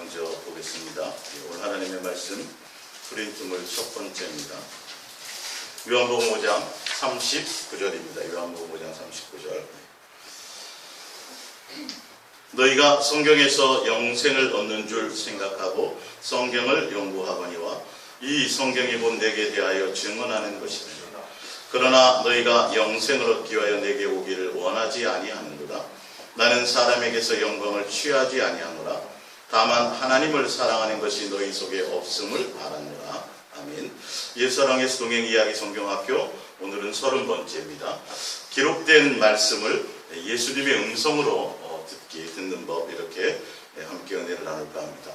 먼저 보겠습니다. 오늘 하나님의 말씀 프린트물 첫 번째입니다. 요한복음 5장 39절입니다. 요한복음 5장 39절. 너희가 성경에서 영생을 얻는 줄 생각하고 성경을 연구하거니와 이 성경이 곧 내게 대하여 증언하는 것이다. 그러나 너희가 영생을 얻기 위하여 내게 오기를 원하지 아니하는도다. 나는 사람에게서 영광을 취하지 아니하노라. 다만 하나님을 사랑하는 것이 너희 속에 없음을 바라노라. 아멘. 옛사랑의 동행 이야기 성경학교 오늘은 30번째입니다. 기록된 말씀을 예수님의 음성으로 듣는 법, 이렇게 함께 은혜를 나눌까 합니다.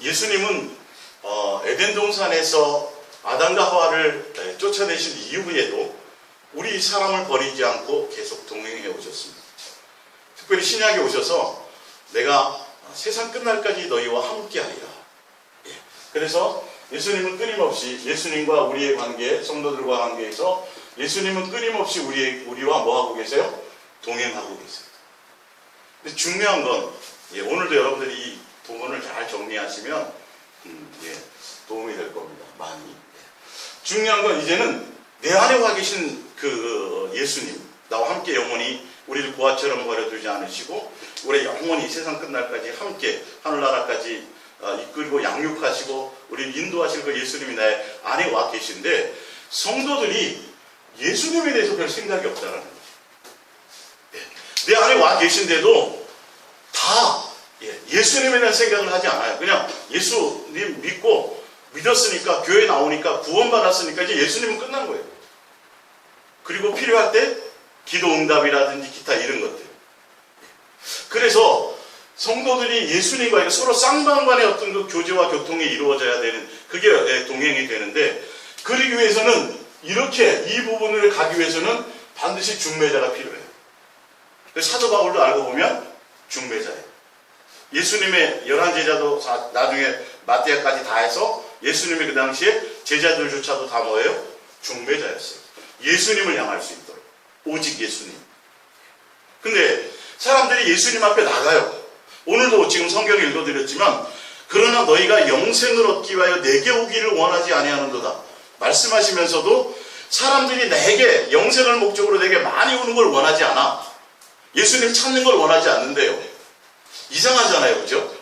예수님은 에덴 동산에서 아담과 하와를 쫓아내신 이후에도 우리 사람을 버리지 않고 계속 동행해 오셨습니다. 특별히 신약에 오셔서 내가 세상 끝날까지 너희와 함께하리라. 그래서 예수님은 끊임없이 예수님과 우리의 관계, 성도들과 관계에서 예수님은 끊임없이 우리와 뭐하고 계세요? 동행하고 계세요. 근데 중요한 건 오늘도 여러분들이 이 부분을 잘 정리하시면 도움이 될 겁니다. 많이. 중요한 건 이제는 내 안에 와 계신 그 예수님, 나와 함께 영원히 우리를 고아처럼 버려두지 않으시고 우리 영원히 세상 끝날까지 함께 하늘나라까지 이끌고 양육하시고 우리를 인도하실 그 예수님이 나의 안에 와 계신데, 성도들이 예수님에 대해서 별 생각이 없다는 거예요. 내 안에 와 계신데도 다 예수님에 대한 생각을 하지 않아요. 그냥 예수님 믿었으니까, 교회 나오니까, 구원받았으니까 이제 예수님은 끝난 거예요. 그리고 필요할 때 기도 응답이라든지 기타 이런 것들. 그래서 성도들이 예수님과 서로 쌍방간의 어떤 그 교제와 교통이 이루어져야 되는, 그게 동행이 되는데, 그러기 위해서는 이렇게 이 부분을 가기 위해서는 반드시 중매자가 필요해요. 사도 바울도 알고 보면 중매자예요. 예수님의 11제자도 나중에 마태까지 다 해서 예수님이 그 당시에 제자들조차도 다 뭐예요? 중매자였어요. 예수님을 향할 수 있도록. 오직 예수님. 근데 사람들이 예수님 앞에 나가요. 오늘도 지금 성경 읽어드렸지만, 그러나 너희가 영생을 얻기 위하여 내게 오기를 원하지 아니하는도다 말씀하시면서도 사람들이 내게, 영생을 목적으로 내게 많이 오는 걸 원하지 않아. 예수님 찾는 걸 원하지 않는데요. 이상하잖아요, 그죠?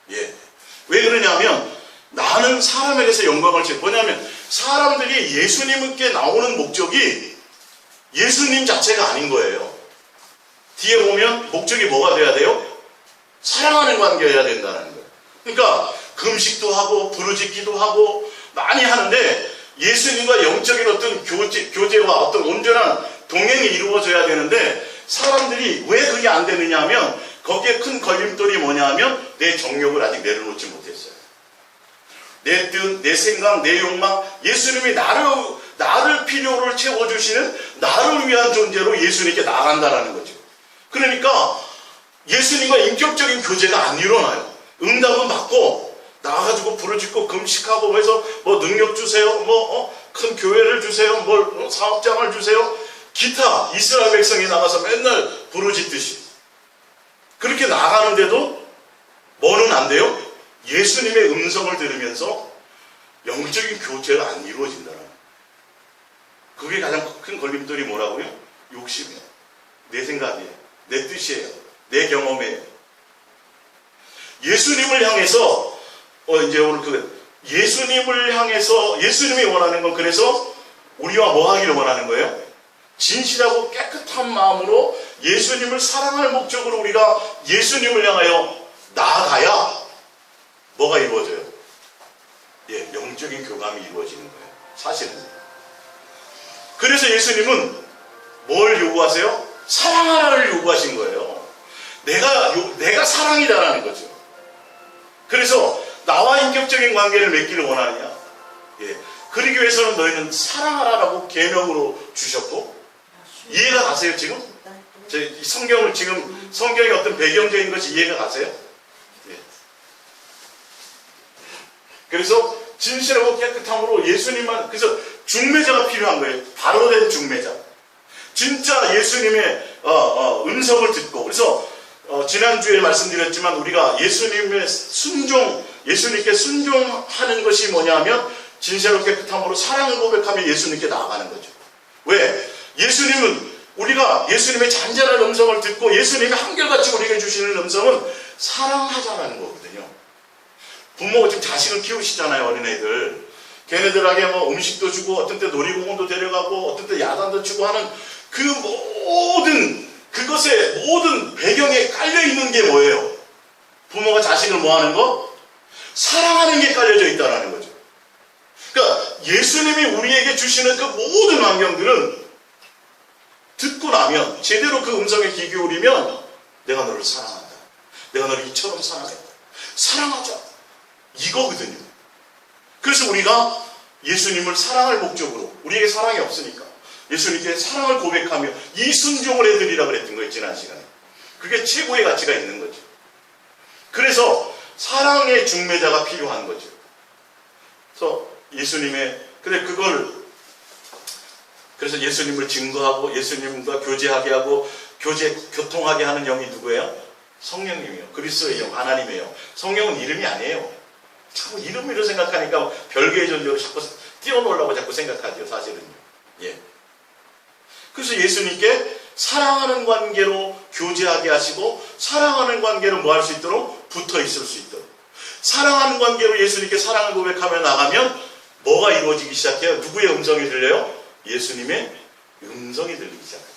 왜 그러냐면 나는 사람에게서 영광을 뭐냐면 사람들이 예수님께 나오는 목적이 예수님 자체가 아닌 거예요. 뒤에 보면 목적이 뭐가 돼야 돼요? 사랑하는 관계여야 된다는 거예요. 그러니까 금식도 하고 부르짖기도 하고 많이 하는데 예수님과 영적인 어떤 교제와 어떤 온전한 동행이 이루어져야 되는데, 사람들이 왜 그게 안 되느냐 하면 거기에 큰 걸림돌이 뭐냐 하면 내 정욕을 아직 내려놓지 못했어요. 내 뜻, 내 생각, 내 욕망, 예수님이 나를 필요로 채워주시는 나를 위한 존재로 예수님께 나간다라는 거죠. 그러니까 예수님과 인격적인 교제가 안 일어나요. 응답은 받고 나가가지고 부르짖고 금식하고 해서 뭐 능력 주세요, 큰 교회를 주세요, 사업장을 주세요, 기타 이스라엘 백성이 나가서 맨날 부르짖듯이 그렇게 나가는데도 뭐는 안 돼요? 예수님의 음성을 들으면서 영적인 교제가 안 이루어진다는 거예요. 그게 가장 큰 걸림돌이 뭐라고요? 욕심이에요. 내 생각이에요. 내 뜻이에요. 내 경험이에요. 예수님을 향해서 이제 오늘 예수님을 향해서 예수님이 원하는 건, 그래서 우리와 뭐 하기를 원하는 거예요? 진실하고 깨끗한 마음으로 예수님을 사랑할 목적으로 우리가 예수님을 향하여 나아가야 뭐가 이루어져요? 영적인 교감이 이루어지는 거예요. 사실은. 그래서 예수님은 뭘 요구하세요? 사랑하라를 요구하신 거예요. 내가 사랑이다라는 거죠. 그래서 나와 인격적인 관계를 맺기를 원하느냐? 그러기 위해서는 너희는 사랑하라라고 계명으로 주셨고, 이해가 가세요, 지금? 성경을 지금, 성경의 어떤 배경적인 것이 이해가 가세요? 그래서 진실하고 깨끗함으로 예수님만, 그래서 중매자가 필요한 거예요. 바로 된 중매자. 진짜 예수님의 음성을 듣고, 그래서 지난주에 말씀드렸지만 우리가 예수님께 순종하는 것이 뭐냐면 진실로 깨끗함으로 사랑을 고백하며 예수님께 나아가는 거죠. 왜? 예수님은 우리가 예수님의 잔잔한 음성을 듣고 예수님이 한결같이 우리에게 주시는 음성은 사랑하자라는 거거든요. 부모가 지금 자식을 키우시잖아요. 어린애들. 걔네들에게 뭐 음식도 주고 어떤 때 놀이공원도 데려가고 어떤 때 야단도 치고 하는 그 그것의 모든 배경에 깔려있는 게 뭐예요? 부모가 자식을 뭐 하는 거? 사랑하는 게 깔려져 있다는 거죠. 그러니까 예수님이 우리에게 주시는 그 모든 환경들은 듣고 나면 제대로 그 음성에 귀 기울이면 내가 너를 사랑한다. 내가 너를 이처럼 사랑했다. 사랑하자. 이거거든요. 그래서 우리가 예수님을 사랑할 목적으로 우리에게 사랑이 없으니까 예수님께 사랑을 고백하며 이 순종을 해드리라 그랬던 거예요. 지난 시간에. 그게 최고의 가치가 있는 거죠. 그래서 사랑의 중매자가 필요한 거죠. 그래서 그래서 예수님을 증거하고 예수님과 교제하게 하고 교통하게 하는 영이 누구예요? 성령님이에요. 그리스도의 영, 하나님이에요. 성령은 이름이 아니에요. 자꾸 이름으로 생각하니까 별개의 존재로 자꾸 뛰어놀라고 자꾸 생각하죠. 사실은요. 예. 그래서 예수님께 사랑하는 관계로 교제하게 하시고 사랑하는 관계로 뭐 할 수 있도록 붙어 있을 수 있도록 사랑하는 관계로 예수님께 사랑을 고백하며 나가면 뭐가 이루어지기 시작해요? 누구의 음성이 들려요? 예수님의 음성이 들리기 시작합니다.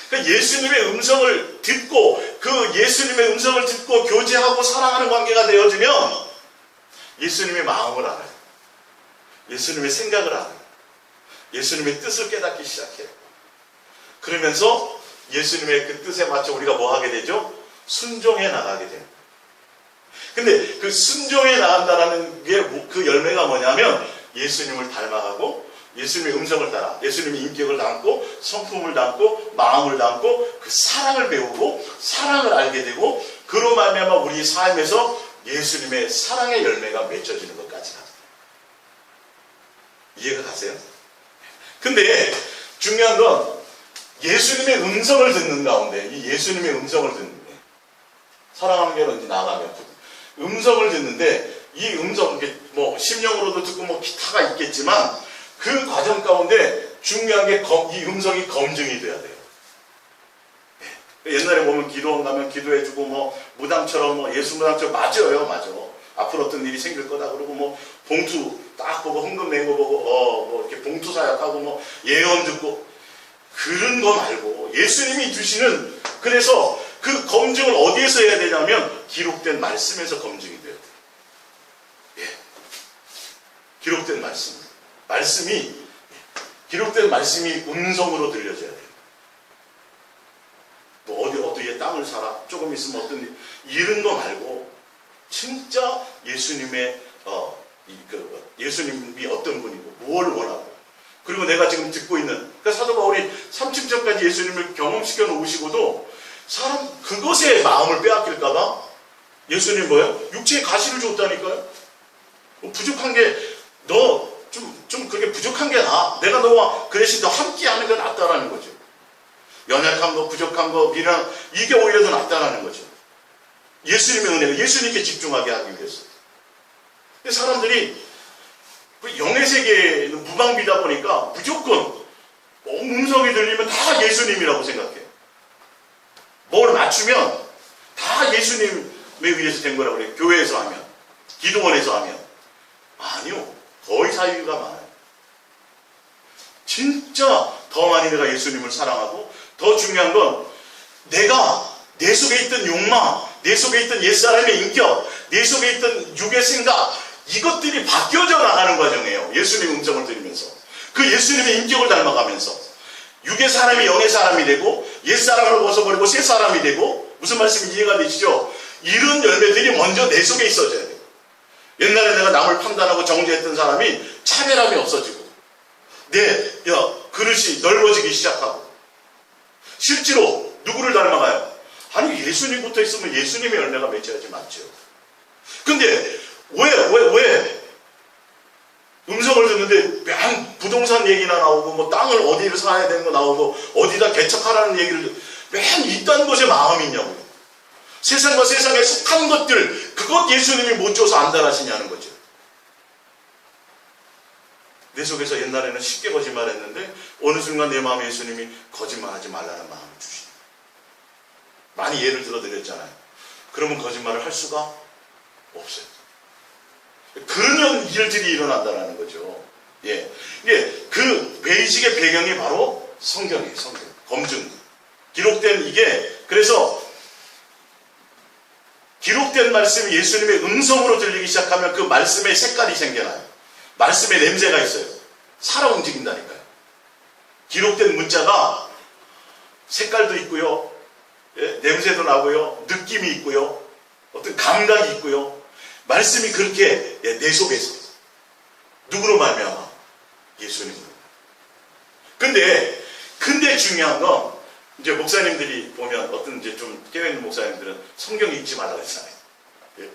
그러니까 예수님의 음성을 듣고 그 예수님의 음성을 듣고 교제하고 사랑하는 관계가 되어지면 예수님의 마음을 알아요. 예수님의 생각을 알아요. 예수님의 뜻을 깨닫기 시작해요. 그러면서 예수님의 그 뜻에 맞춰 우리가 뭐 하게 되죠? 순종해 나가게 돼요. 근데 그 순종해 나간다는 게 그 열매가 뭐냐면 예수님을 닮아가고 예수님의 음성을 따라 예수님의 인격을 담고 성품을 담고 마음을 담고 그 사랑을 배우고 사랑을 알게 되고 그로 말미암아 우리 삶에서 예수님의 사랑의 열매가 맺혀지는 것까지 갑니다. 이해가 가세요? 근데 중요한 건 예수님의 음성을 듣는 가운데 이 예수님의 음성을 듣는데 사랑하는 게 이제 나가면 음성을 듣는데 이 음성 뭐 심령으로도 듣고 뭐 기타가 있겠지만 그 과정 가운데 중요한 게 이 음성이 검증이 돼야 돼요. 옛날에 보면 기도원 가면 기도해주고 뭐 무당처럼 뭐 예수 무당처럼 맞아요. 앞으로 어떤 일이 생길 거다 그러고 뭐 봉투 딱 보고 헌금 낸 거 보고 뭐 이렇게 봉투 사역하고 뭐 예언 듣고 그런 거 말고 예수님이 주시는 그래서 그 검증을 어디에서 해야 되냐면 기록된 말씀에서 검증이 돼야 돼요. 예. 기록된 기록된 말씀이 음성으로 들려져야 돼요. 뭐 어디에 땅을 사라 조금 있으면 어떤 일 이런 거 말고 진짜 예수님의 예수님이 어떤 분이고 뭘 원하고 그리고 내가 지금 듣고 있는 그러니까 사도 바울이 3층 전까지 예수님을 경험시켜 놓으시고도 사람 그것에 마음을 빼앗길까봐 예수님 뭐예요? 육체의 가시를 줬다니까요. 뭐 부족한 게 너 좀 그게 부족한 게 나아. 내가 너와 그 대신 너 함께 하는 게 낫다라는 거죠. 연약한 거, 부족한 거, 미련 이게 오히려 더 낫다라는 거죠. 예수님의 은혜가 예수님께 집중하게 하기 위해서. 근데 사람들이 영의 세계는 무방비다 보니까 무조건 음성이 들리면 다 예수님이라고 생각해요. 뭘 맞추면 다 예수님에 의해서 된 거라고 그래요. 교회에서 하면, 기도원에서 하면. 아니요. 거의 사유가 많아요. 진짜 더 많이 내가 예수님을 사랑하고 더 중요한 건 내가 내 속에 있던 욕망, 내 속에 있던 옛사람의 인격, 내 속에 있던 육의 생각 이것들이 바뀌어져 나가는 과정이에요. 예수님 음성을 들으면서 그 예수님의 인격을 닮아가면서 육의 사람이 영의 사람이 되고 옛사람을 벗어버리고 새 사람이 되고 무슨 말씀인지 이해가 되시죠? 이런 열매들이 먼저 내 속에 있어져야 돼요. 옛날에 내가 남을 판단하고 정죄했던 사람이 차별함이 없어지고 내 그릇이 넓어지기 시작하고 실제로 누구를 닮아가요? 아니 예수님부터 있으면 예수님의 열매가 맺혀야지 맞죠. 근데 왜 음성을 듣는데 한 부동산 얘기나 나오고 뭐 땅을 어디를 사야 되는 거 나오고 어디다 개척하라는 얘기를 맨 이딴 것에 마음이 있냐고요. 세상과 세상에 속한 것들, 그것 예수님이 못 줘서 안달하시냐는 거죠. 내 속에서 옛날에는 쉽게 거짓말했는데 어느 순간 내 마음에 예수님이 거짓말하지 말라는 마음을 주시는. 많이 예를 들어 드렸잖아요. 그러면 거짓말을 할 수가 없어요. 그런 일들이 일어난다는 거죠. 예. 이게 그 베이직의 배경이 바로 성경이에요. 성경. 검증. 기록된 이게, 그래서 기록된 말씀이 예수님의 음성으로 들리기 시작하면 그 말씀의 색깔이 생겨나요. 말씀의 냄새가 있어요. 살아 움직인다니까요. 기록된 문자가 색깔도 있고요. 예? 냄새도 나고요. 느낌이 있고요. 어떤 감각이 있고요. 말씀이 그렇게 내 속에서. 누구로 말미암아? 예수님으로. 근데 중요한 건 이제 목사님들이 보면 어떤 이제 좀 깨어있는 목사님들은 성경 읽지 말라고 했잖아요. 예?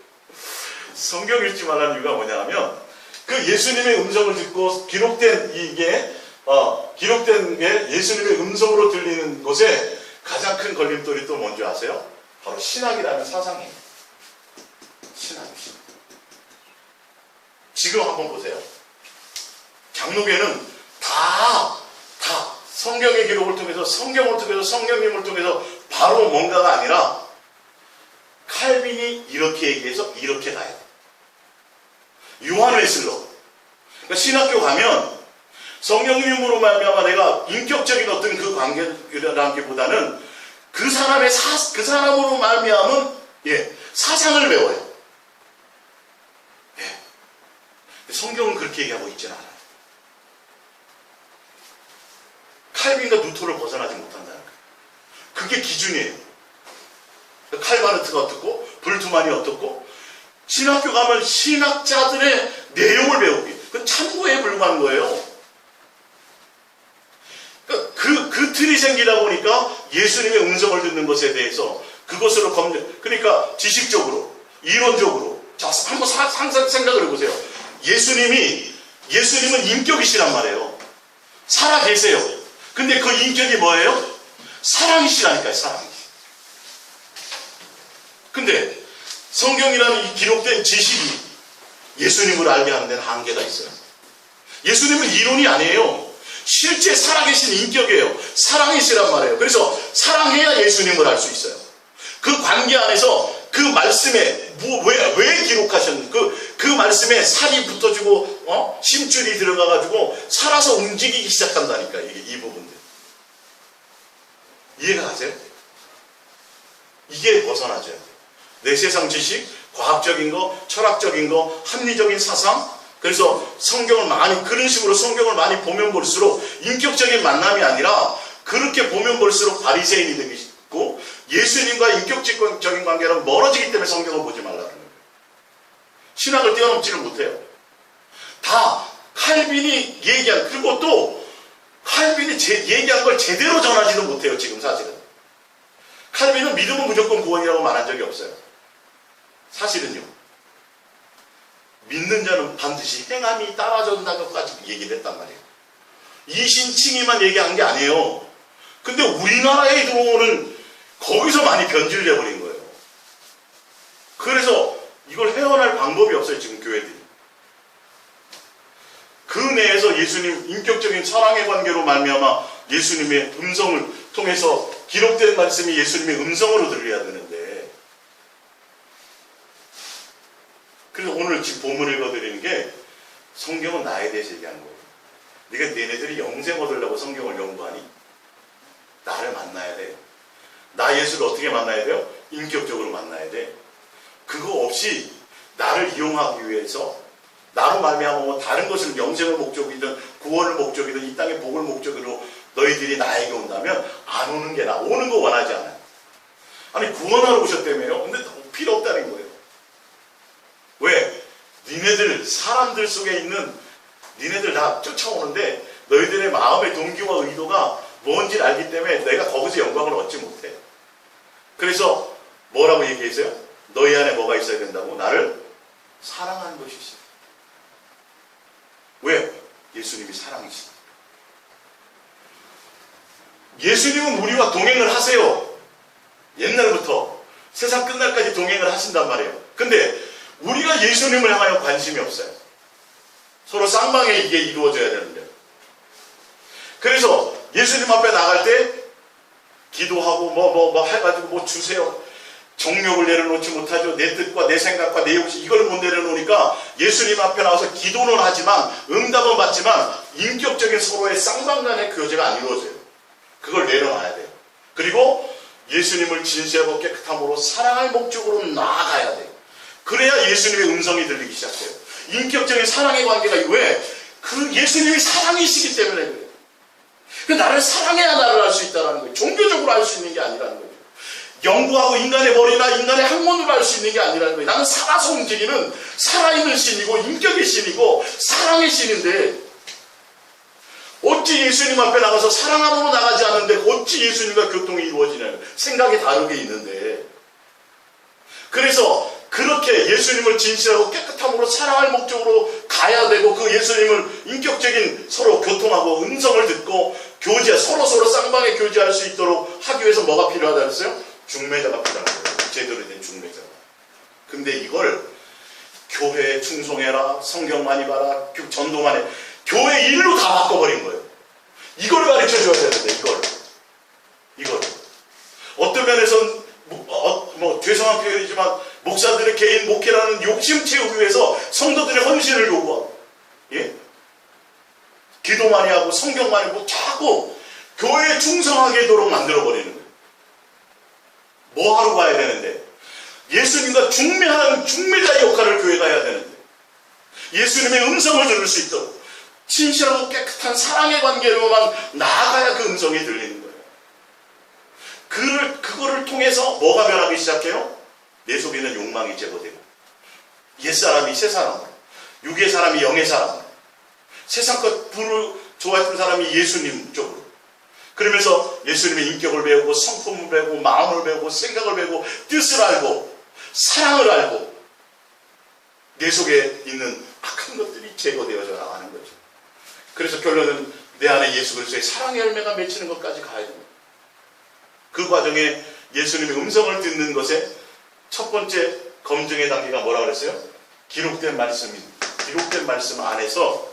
성경 읽지 말라는 이유가 뭐냐 하면 그 예수님의 음성을 듣고 기록된 게 예수님의 음성으로 들리는 곳에 가장 큰 걸림돌이 또 뭔지 아세요? 바로 신학이라는 사상이에요. 신학입니다. 지금 한번 보세요. 장로교는 다 성경의 기록을 통해서, 성경을 통해서, 성령님을 통해서 바로 뭔가가 아니라 칼빈이 이렇게 얘기해서 이렇게 가야 돼. 요한 웨슬러. 그러니까 신학교 가면 성령님으로 말미암아 내가 인격적인 어떤 그 관계라기보다는 그 사람으로 말미암은 사상을 배워요. 예. 성경은 그렇게 얘기하고 있지는 않아요. 칼빈과 누토를 벗어나지 못한다는 거예요. 그게 기준이에요. 칼바르트가 어떻고 불트만이 어떻고, 신학교 가면 신학자들의 내용을 배우기, 그건 참고에 불과한 거예요. 그 틀이 생기다 보니까 예수님의 음성을 듣는 것에 대해서 그것으로 그러니까 지식적으로, 이론적으로, 자, 한번 항상 생각을 해보세요. 예수님은 인격이시란 말이에요. 살아 계세요. 근데 그 인격이 뭐예요? 사랑이시라니까요, 사랑이. 근데 성경이라는 이 기록된 지식이 예수님을 알게 하는 데는 한계가 있어요. 예수님은 이론이 아니에요. 실제 살아계신 인격이에요. 사랑이시란 말이에요. 그래서 사랑해야 예수님을 알 수 있어요. 그 관계 안에서 그 말씀에 왜 기록하셨는지, 그 말씀에 살이 붙어지고 심줄이 들어가가지고 살아서 움직이기 시작한다니까, 이 부분들. 이해가 가세요? 이게 벗어나져야 돼요. 내 세상 지식, 과학적인 거, 철학적인 거, 합리적인 사상. 그래서 그런 식으로 성경을 많이 보면 볼수록 인격적인 만남이 아니라 그렇게 보면 볼수록 바리새인이 되고 예수님과 인격적인 관계는 멀어지기 때문에 성경을 보지 말라는 거예요. 신학을 뛰어넘지를 못해요. 다 칼빈이 얘기한, 그리고 또 칼빈이 얘기한 걸 제대로 전하지도 못해요, 지금 사실은. 칼빈은 믿음은 무조건 구원이라고 말한 적이 없어요. 사실은요. 믿는 자는 반드시 행함이 따라준다고까지 얘기를 했단 말이에요. 이신칭의만 얘기한 게 아니에요. 근데 우리나라에 들어오는 거기서 많이 변질돼 버린 거예요. 그래서 이걸 헤어날 방법이 없어요, 지금 교회들이. 그 내에서 예수님 인격적인 사랑의 관계로 말미암아 예수님의 음성을 통해서 기록된 말씀이 예수님의 음성으로 들려야 되는데, 그래서 오늘 지금 본문을 읽어드리는 게 성경은 나에 대해서 얘기하는 거예요. 네가 너네들이 영생 얻으려고 성경을 연구하니? 나를 만나야 돼. 나 예수를 어떻게 만나야 돼요? 인격적으로 만나야 돼. 그거 없이 나를 이용하기 위해서 나로 말미암아 뭐 다른 것을 영생을 목적이든 구원을 목적이든 이 땅의 복을 목적으로 너희들이 나에게 온다면 안 오는 게 나아. 오는 거 원하지 않아요. 아니 구원하러 오셨다며요? 근데 필요 없다는 거예요. 왜? 니네들 사람들 속에 있는 니네들 다 쫓아오는데 너희들의 마음의 동기와 의도가 뭔지 알기 때문에 내가 거기서 영광을 얻지 못해. 그래서 뭐라고 얘기했어요? 너희 안에 뭐가 있어야 된다고? 나를 사랑하는 것이 있어요. 왜? 예수님이 사랑이시다. 예수님은 우리와 동행을 하세요. 옛날부터 세상 끝날까지 동행을 하신단 말이에요. 근데 우리가 예수님을 향하여 관심이 없어요. 서로 쌍방에 이게 이루어져야 되는데. 그래서 예수님 앞에 나갈 때 기도하고 뭐 해가지고 뭐 주세요. 정욕을 내려놓지 못하죠. 내 뜻과 내 생각과 내 욕심 이걸 못 내려놓으니까 예수님 앞에 나와서 기도는 하지만 응답은 받지만 인격적인 서로의 쌍방 간의 교제가 안 이루어져요. 그걸 내려놔야 돼요. 그리고 예수님을 진실하고 깨끗함으로 사랑할 목적으로 나아가야 돼요. 그래야 예수님의 음성이 들리기 시작해요. 인격적인 사랑의 관계가 왜? 그 예수님이 사랑이시기 때문에 그래요. 그 나를 사랑해야 나를 알 수 있다는 거예요. 종교적으로 알 수 있는 게 아니라는 거예요. 연구하고 인간의 머리나 인간의 학문으로 알 수 있는 게 아니라는 거예요. 나는 살아서 움직이는 살아있는 신이고 인격의 신이고 사랑의 신인데 어찌 예수님 앞에 나가서 사랑함으로 나가지 않는데 어찌 예수님과 교통이 이루어지냐요. 생각이 다르게 있는데. 그래서 그렇게 예수님을 진실하고 깨끗함으로 사랑할 목적으로 가야 되고 그 예수님을 인격적인 서로 교통하고 음성을 듣고 교제, 서로 쌍방에 교제할 수 있도록 하기 위해서 뭐가 필요하다 그랬어요? 중매자가 필요한 거예요. 제대로 된 중매자가. 근데 이걸 교회에 충성해라, 성경 많이 봐라, 전도만 해. 교회 일로 다 바꿔버린 거예요. 이걸 가르쳐 줘야 되는데, 이걸. 어떤 면에서는, 죄송한 표현이지만, 목사들의 개인 목회라는 욕심 채우기 위해서 성도들의 헌신을 요구하고, 예? 기도 많이 하고, 성경 많이 하고, 자꾸 교회에 충성하게 하도록 만들어버리는 거예요. 뭐 하러 가야 되는데? 예수님과 중매하는 중매자의 역할을 교회가 해야 되는데, 예수님의 음성을 들을 수 있도록, 진실하고 깨끗한 사랑의 관계로만 나아가야 그 음성이 들리는 거예요. 그거를 통해서 뭐가 변하기 시작해요? 내 속에 있는 욕망이 제거되고 옛사람이 새사람으로, 육의 사람이 영의 사람으로, 세상 것 부를 좋아했던 사람이 예수님 쪽으로. 그러면서 예수님의 인격을 배우고 성품을 배우고 마음을 배우고 생각을 배우고 뜻을 알고 사랑을 알고 내 속에 있는 악한 것들이 제거되어져 나가는 거죠. 그래서 결론은 내 안에 예수 그리스도의 사랑의 열매가 맺히는 것까지 가야 됩니다. 그 과정에 예수님의 음성을 듣는 것에 첫 번째 검증의 단계가 뭐라고 그랬어요? 기록된 말씀 안에서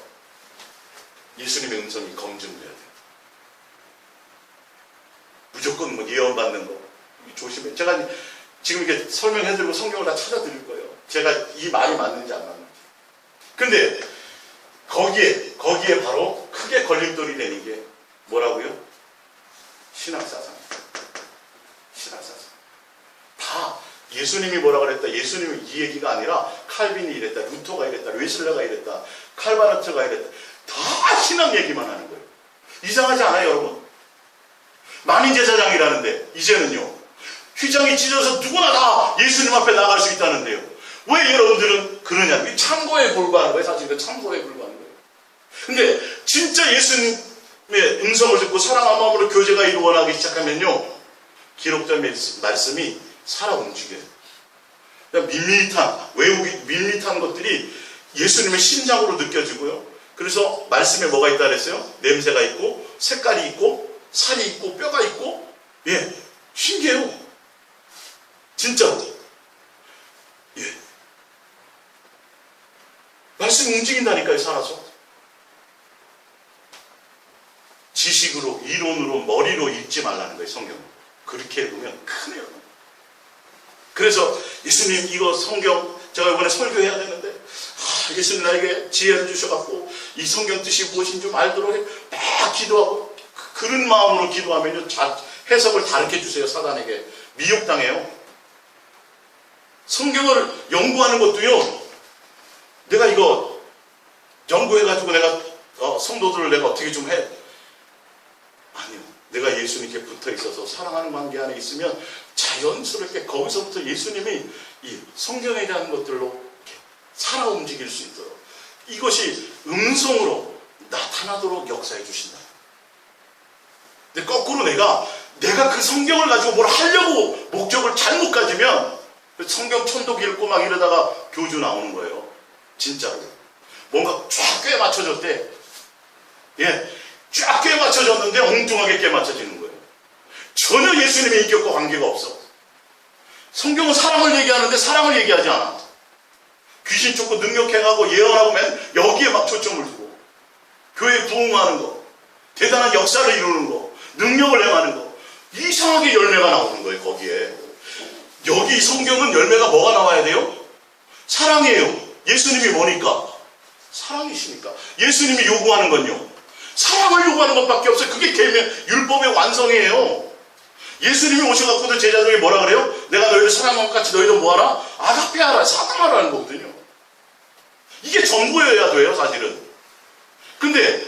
예수님의 음성이 검증돼야 돼요. 무조건 뭐 예언받는 거 조심해. 제가 지금 이렇게 설명해드리고 성경을 다 찾아드릴 거예요. 제가 이 말이 맞는지 안 맞는지. 근데 거기에 바로 크게 걸림돌이 되는 게 뭐라고요? 신학사상. 다 예수님이 뭐라 그랬다. 예수님이 이 얘기가 아니라 칼빈이 이랬다. 루터가 이랬다. 웨슬레가 이랬다. 칼바르트가 이랬다. 다 신학 얘기만 하는 거예요. 이상하지 않아요, 여러분? 만인제사장이라는데 이제는요. 휘장이 찢어서 누구나 다 예수님 앞에 나갈 수 있다는데요. 왜 여러분들은 그러냐? 참고에 불과한 거예요. 사실 참고에 불과한 거예요. 근데 진짜 예수님의 음성을 듣고 사랑한 마음으로 교제가 이루어나기 시작하면요. 기록된 말씀이 살아 움직여요. 밋밋한 것들이 예수님의 심장으로 느껴지고요. 그래서 말씀에 뭐가 있다 그랬어요? 냄새가 있고 색깔이 있고 살이 있고 뼈가 있고 예, 신기해요. 진짜로. 예. 말씀이 움직인다니까요, 살아서. 지식으로, 이론으로, 머리로 읽지 말라는 거예요, 성경. 그렇게 읽으면 큰일 나요. 그래서 예수님 이거 성경 제가 이번에 설교해야 되는데 예수님 나에게 지혜를 주셔갖고 이 성경 뜻이 무엇인 줄 알도록 막 기도하고 그런 마음으로 기도하면요 해석을 다르게 주세요. 사단에게 미혹당해요. 성경을 연구하는 것도요 내가 이거 연구해가지고 내가 성도들을 내가 어떻게 좀 해. 아니요. 내가 예수님께 붙어 있어서 사랑하는 관계 안에 있으면 자연스럽게 거기서부터 예수님이 이 성경에 대한 것들로 살아 움직일 수 있도록 이것이 음성으로 나타나도록 역사해 주신다. 근데 거꾸로 내가 그 성경을 가지고 뭘 하려고 목적을 잘못 가지면 성경 천독 읽고 막 이러다가 교주 나오는 거예요. 진짜로. 뭔가 쫙 꽤 맞춰졌대. 예. 쫙 꽤 맞춰졌는데 엉뚱하게 꽤 맞춰지는 거예요. 전혀 예수님의 인격과 관계가 없어. 성경은 사랑을 얘기하는데 사랑을 얘기하지 않아. 귀신 쫓고 능력해가고 예언하고 맨 여기에 막 초점을 두고 교회 부흥하는 거, 대단한 역사를 이루는 거, 능력을 행하는 거, 이상하게 열매가 나오는 거예요. 거기에 여기 성경은 열매가 뭐가 나와야 돼요? 사랑이에요. 예수님이 뭐니까? 사랑이시니까. 예수님이 요구하는 건요, 사랑을 요구하는 것밖에 없어요. 그게 율법의 완성이에요. 예수님이 오셔갖고도 제자들에게 뭐라 그래요? 내가 너희를 사랑한 것 같이 너희도 뭐하라? 아가페하라, 사랑하라는 거거든요. 이게 전부여야 돼요, 사실은. 근데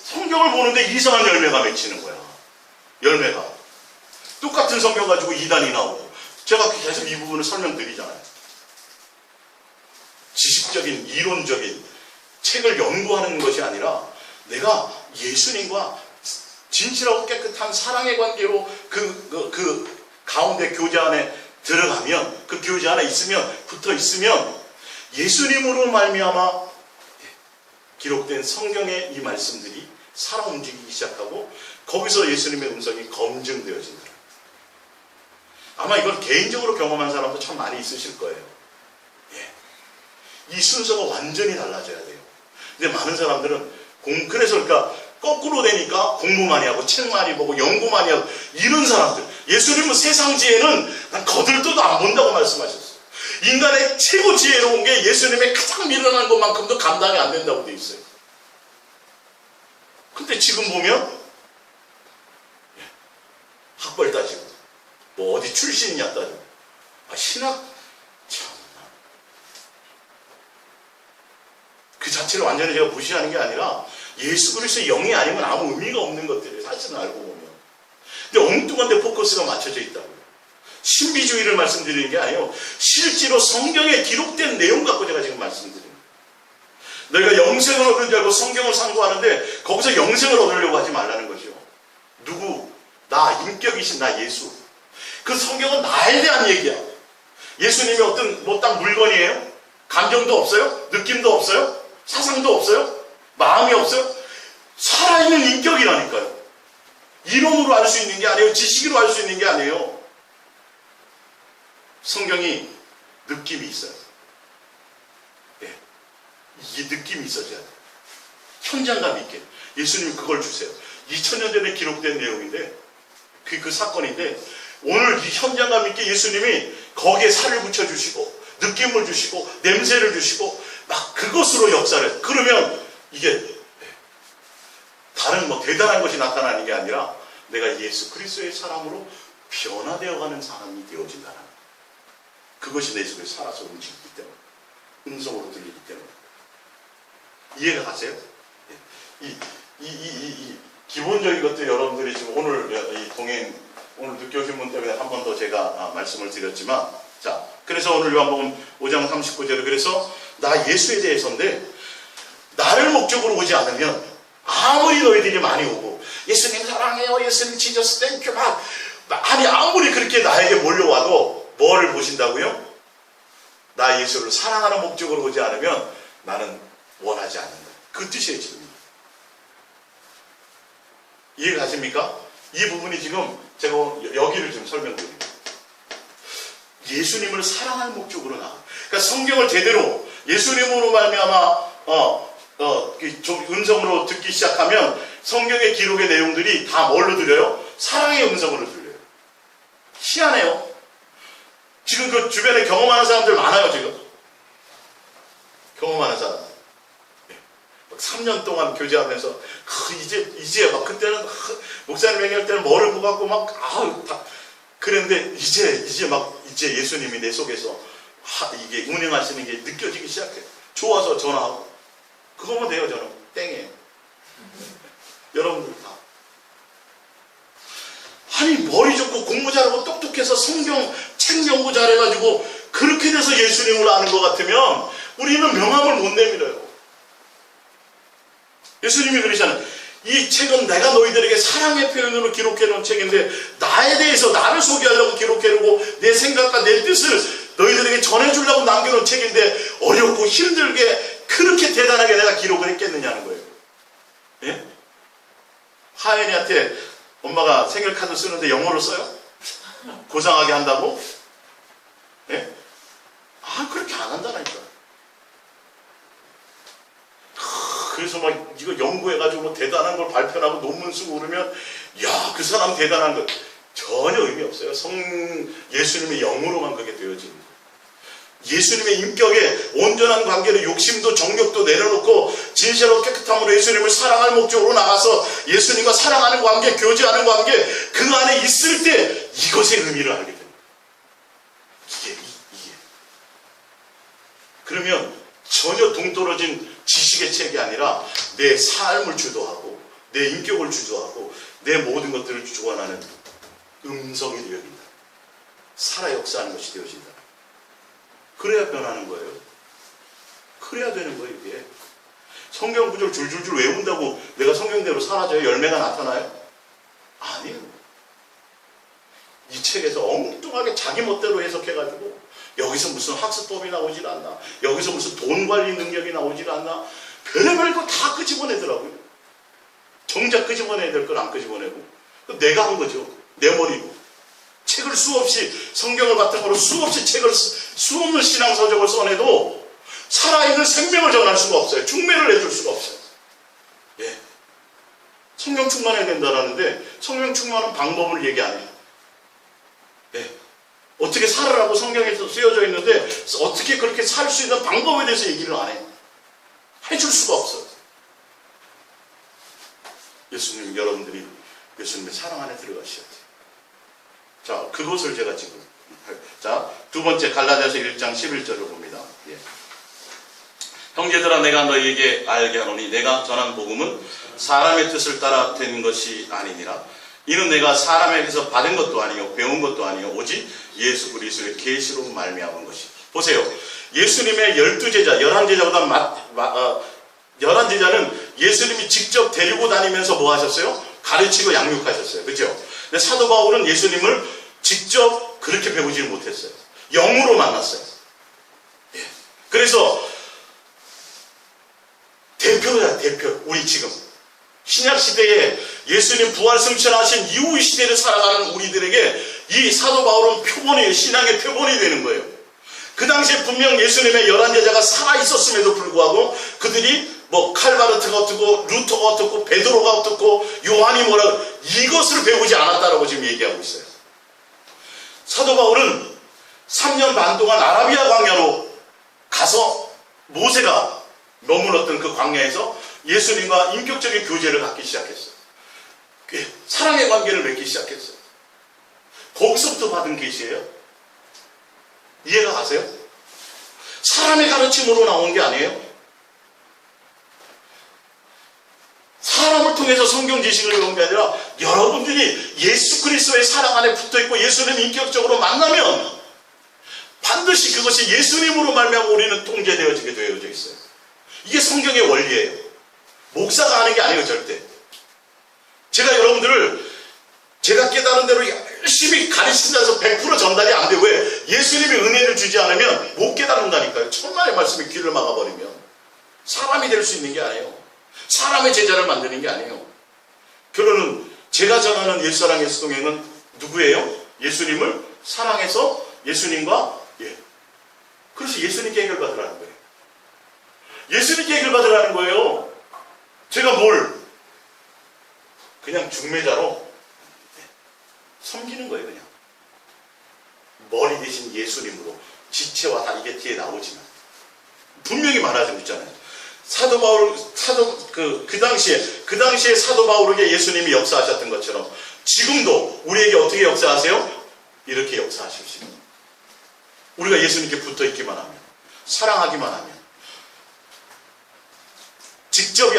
성경을 보는데 이상한 열매가 맺히는 거야. 열매가. 똑같은 성경 가지고 이단이 나오고. 제가 계속 이 부분을 설명드리잖아요. 지식적인, 이론적인 책을 연구하는 것이 아니라 내가 예수님과 진실하고 깨끗한 사랑의 관계로 그 가운데 교제 안에 들어가면, 그 교제 안에 있으면, 붙어 있으면 예수님으로 말미암아 기록된 성경의 이 말씀들이 살아 움직이기 시작하고 거기서 예수님의 음성이 검증되어진다. 아마 이걸 개인적으로 경험한 사람도 참 많이 있으실 거예요. 이 순서가 완전히 달라져야 돼요. 근데 많은 사람들은 그래서 그러니까 거꾸로 되니까 공부 많이 하고 책 많이 보고 연구 많이 하고 이런 사람들, 예수님은 세상 지혜는 난 거들떠도 안 본다고 말씀하셨어요. 인간의 최고 지혜로운 게 예수님의 가장 미련한 것만큼도 감당이 안 된다고 돼 있어요. 근데 지금 보면 학벌 따지고 뭐 어디 출신이냐 따지고 신학 참나 그 자체를 완전히 제가 무시하는 게 아니라 예수 그리스도의 영이 아니면 아무 의미가 없는 것들이에요. 사실은 알고 보면. 근데 엉뚱한 데 포커스가 맞춰져 있다고요. 신비주의를 말씀드리는 게 아니에요. 실제로 성경에 기록된 내용 갖고 제가 지금 말씀드립니다. 너희가 영생을 얻는 줄 알고 성경을 상고하는데 거기서 영생을 얻으려고 하지 말라는 거죠. 누구? 나, 인격이신 나 예수. 그 성경은 나에 대한 얘기야. 예수님이 어떤 뭐 딱 물건이에요? 감정도 없어요? 느낌도 없어요? 사상도 없어요? 마음이 없어요? 살아있는 인격이라니까요. 이론으로 알 수 있는 게 아니에요. 지식으로 알 수 있는 게 아니에요. 성경이 느낌이 있어요. 네. 이 느낌이 있어져야 돼요. 현장감 있게. 예수님이 그걸 주세요. 2000년 전에 기록된 내용인데 그 사건인데 오늘 이 현장감 있게 예수님이 거기에 살을 붙여주시고 느낌을 주시고 냄새를 주시고 막 그것으로 역사를. 그러면 이게 다른 뭐 대단한 것이 나타나는 게 아니라 내가 예수 그리스도의 사람으로 변화되어가는 사람이 되어진다는 거예요. 그것이 내 속에 살아서 움직이기 때문에, 음성으로 들리기 때문에. 이해가 가세요? 이 기본적인 것들 여러분들이 지금 오늘 이 동행 오늘 늦게 오신 분 때문에 한 번 더 제가 말씀을 드렸지만, 자, 그래서 오늘 요한복음 5장 39절에 그래서 나 예수에 대해서인데 나를 목적으로 오지 않으면 아무리 너희들이 많이 오고 예수님 사랑해요, 예수님 지저스 땡큐 막 아니 아무리 그렇게 나에게 몰려와도 뭐를 보신다고요? 나 예수를 사랑하는 목적으로 오지 않으면 나는 원하지 않는다. 그 뜻이에요 지금. 이해가 가십니까? 이 부분이 지금 제가 여기를 지금 설명드립니다. 예수님을 사랑하는 목적으로 나가. 그러니까 성경을 제대로 예수님으로 말미암아 음성으로 듣기 시작하면 성경의 기록의 내용들이 다 뭘로 들려요? 사랑의 음성으로 들려요. 희한해요. 지금 그 주변에 경험하는 사람들 많아요. 지금 경험하는 사람. 3년 동안 교제하면서 이제 막 그때는 목사님 얘기할 때는 뭐를 보갖고 막 그랬는데 이제 예수님이 내 속에서 이게 운행하시는 게 느껴지기 시작해요. 좋아서 전화하고 그거면 돼요. 저는 땡이에요. 여러분들 다 아니 머리 좋고 공부 잘하고 똑똑해서 성경 책 연구 잘해가지고 그렇게 돼서 예수님을 아는 것 같으면 우리는 명함을 못 내밀어요. 예수님이 그러잖아요. 이 책은 내가 너희들에게 사랑의 표현으로 기록해놓은 책인데 나에 대해서 나를 소개하려고 기록해놓고 내 생각과 내 뜻을 너희들에게 전해주려고 남겨놓은 책인데 어렵고 힘들게 그렇게 대단하게 내가 기록을 했겠느냐는 거예요. 예? 하연이한테 엄마가 생일 카드 쓰는데 영어로 써요? 고상하게 한다고? 예? 그렇게 안 한다니까. 그래서 막 이거 연구해가지고 뭐 대단한 걸 발표하고 논문 쓰고 그러면 야, 그 사람 대단한 거 전혀 의미 없어요. 예수님의 영으로만 그게 되어집니다. 예수님의 인격에 온전한 관계로 욕심도 정욕도 내려놓고 진실로 깨끗함으로 예수님을 사랑할 목적으로 나가서 예수님과 사랑하는 관계, 교제하는 관계, 그 안에 있을 때 이것의 의미를 알게 됩니다. 이게. 그러면 전혀 동떨어진 지식의 책이 아니라 내 삶을 주도하고 내 인격을 주도하고 내 모든 것들을 주관하는 음성이 되어진다. 살아 역사하는 것이 되어진다. 그래야 변하는 거예요. 그래야 되는 거예요, 이게. 성경 구절 줄줄줄 외운다고 내가 성경대로 사라져요? 열매가 나타나요? 아니에요. 이 책에서 엉뚱하게 자기 멋대로 해석해가지고 여기서 무슨 학습법이 나오질 않나, 여기서 무슨 돈 관리 능력이 나오질 않나, 별의별 거 다 끄집어내더라고요. 정작 끄집어내야 될 걸 안 끄집어내고. 내가 한 거죠. 내 머리로. 책을 수없이, 성경을 바탕으로 수없이 수없는 신앙서적을 써내도 살아있는 생명을 전할 수가 없어요. 충매를 해줄 수가 없어요. 예. 성경 충만해야 된다라는데 성경 충만한 방법을 얘기 안 해요. 예. 어떻게 살으라고 성경에서 쓰여져 있는데 어떻게 그렇게 살 수 있는 방법에 대해서 얘기를 안 해요. 해줄 수가 없어요. 예수님, 여러분들이 예수님의 사랑 안에 들어가셔야 돼요. 자, 그것을 제가 지금. 자, 두 번째 갈라디아서 1장 11절을 봅니다. 예. 형제들아, 내가 너희에게 알게 하노니 내가 전한 복음은 사람의 뜻을 따라 된 것이 아니니라. 이는 내가 사람에게서 받은 것도 아니요 배운 것도 아니요 오직 예수 그리스도의 계시로 말미암은 것이. 보세요. 예수님의 12제자, 11제자보다 11제자는 예수님이 직접 데리고 다니면서 뭐 하셨어요? 가르치고 양육하셨어요. 그죠? 근데 사도 바울은 예수님을 직접 그렇게 배우지 못했어요. 영으로 만났어요. 예. 그래서 대표야, 대표. 우리 지금 신약시대에 예수님 부활 승천하신 이후의 시대를 살아가는 우리들에게 이 사도 바울은 표본이에요. 신앙의 표본이 되는 거예요. 그 당시에 분명 예수님의 11제자가 살아있었음에도 불구하고 그들이 뭐 칼바르트가 어떻고 루터가 어떻고 베드로가 어떻고 요한이 뭐라고 이것을 배우지 않았다라고 지금 얘기하고 있어요. 사도 바울은 3년 반 동안 아라비아 광야로 가서 모세가 머물렀던 그 광야에서 예수님과 인격적인 교제를 갖기 시작했어요. 사랑의 관계를 맺기 시작했어요. 거기서부터 받은 계시예요. 이해가 가세요? 사람의 가르침으로 나온 게 아니에요. 사람을 통해서 성경 지식을 배운 게 아니라 여러분들이 예수 그리스도의 사랑 안에 붙어있고 예수님 인격적으로 만나면 반드시 그것이 예수님으로 말미암아 우리는 통제되어지게 되어져 있어요. 이게 성경의 원리예요. 목사가 하는 게 아니에요, 절대. 제가 여러분들을 제가 깨달은 대로 열심히 가르친다서 100% 전달이 안 돼. 왜? 예수님이 은혜를 주지 않으면 못 깨달는다니까요. 천만의 말씀이 귀를 막아버리면. 사람이 될 수 있는 게 아니에요. 사람의 제자를 만드는 게 아니에요. 결론은 제가 전하는 옛사랑 예수동행은 누구예요? 예수님을 사랑해서 예수님과 그래서 예수님께 해결받으라는 거예요. 예수님께 해결받으라는 거예요. 제가 그냥 중매자로 섬기는 거예요. 그냥 머리 대신 예수님으로 지체와 다 이게 뒤에 나오지만 분명히 말하고 있잖아요. 사도 바울, 그 당시에 사도 바울에게 예수님이 역사하셨던 것처럼 지금도 우리에게 어떻게 역사하세요? 이렇게 역사하십시오. 우리가 예수님께 붙어 있기만 하면, 사랑하기만 하면, 직접이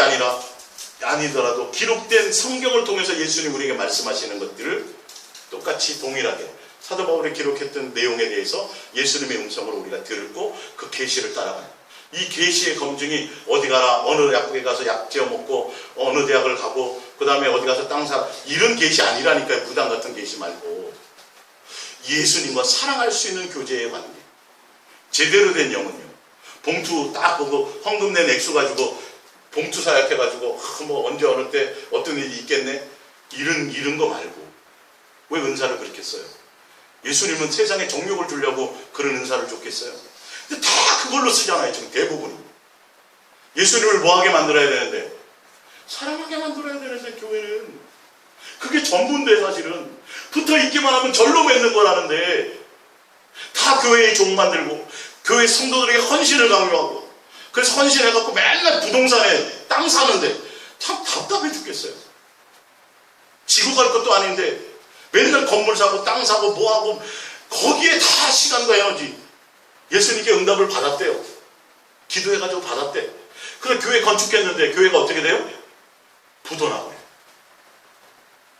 아니더라도 기록된 성경을 통해서 예수님 우리에게 말씀하시는 것들을 똑같이 동일하게 사도 바울이 기록했던 내용에 대해서 예수님의 음성을 우리가 들고 그 계시를 따라가요. 이 계시의 검증이 어디 가라, 어느 약국에 가서 약 지어 먹고 어느 대학을 가고 그 다음에 어디 가서 땅 사, 이런 계시 아니라니까요. 무당 같은 계시 말고 예수님과 사랑할 수 있는 교제의 관계, 제대로 된 영은요. 봉투 딱 보고 헌금 낸 액수 가지고 봉투 사약해가지고 뭐 언제 어느 때 어떤 일이 있겠네, 잃은 거 말고 왜 은사를 그렇게 써요? 예수님은 세상에 정욕을 주려고 그런 은사를 줬겠어요? 근데 다 그걸로 쓰잖아요. 지금 대부분이. 예수님을 뭐하게 만들어야 되는데? 사랑하게 만들어야 되는데 교회는. 그게 전부인데 사실은. 붙어 있기만 하면 절로 맺는 거라는데 다 교회의 종 만들고 교회 성도들에게 헌신을 강요하고 그래서 헌신해갖고 맨날 부동산에 땅 사는데 참 답답해 죽겠어요. 지고 갈 것도 아닌데 맨날 건물 사고 땅 사고 뭐하고 거기에 다 시간과 에너지. 예수님께 응답을 받았대요. 기도해가지고 받았대. 그래 교회 건축했는데 교회가 어떻게 돼요? 부도나고요.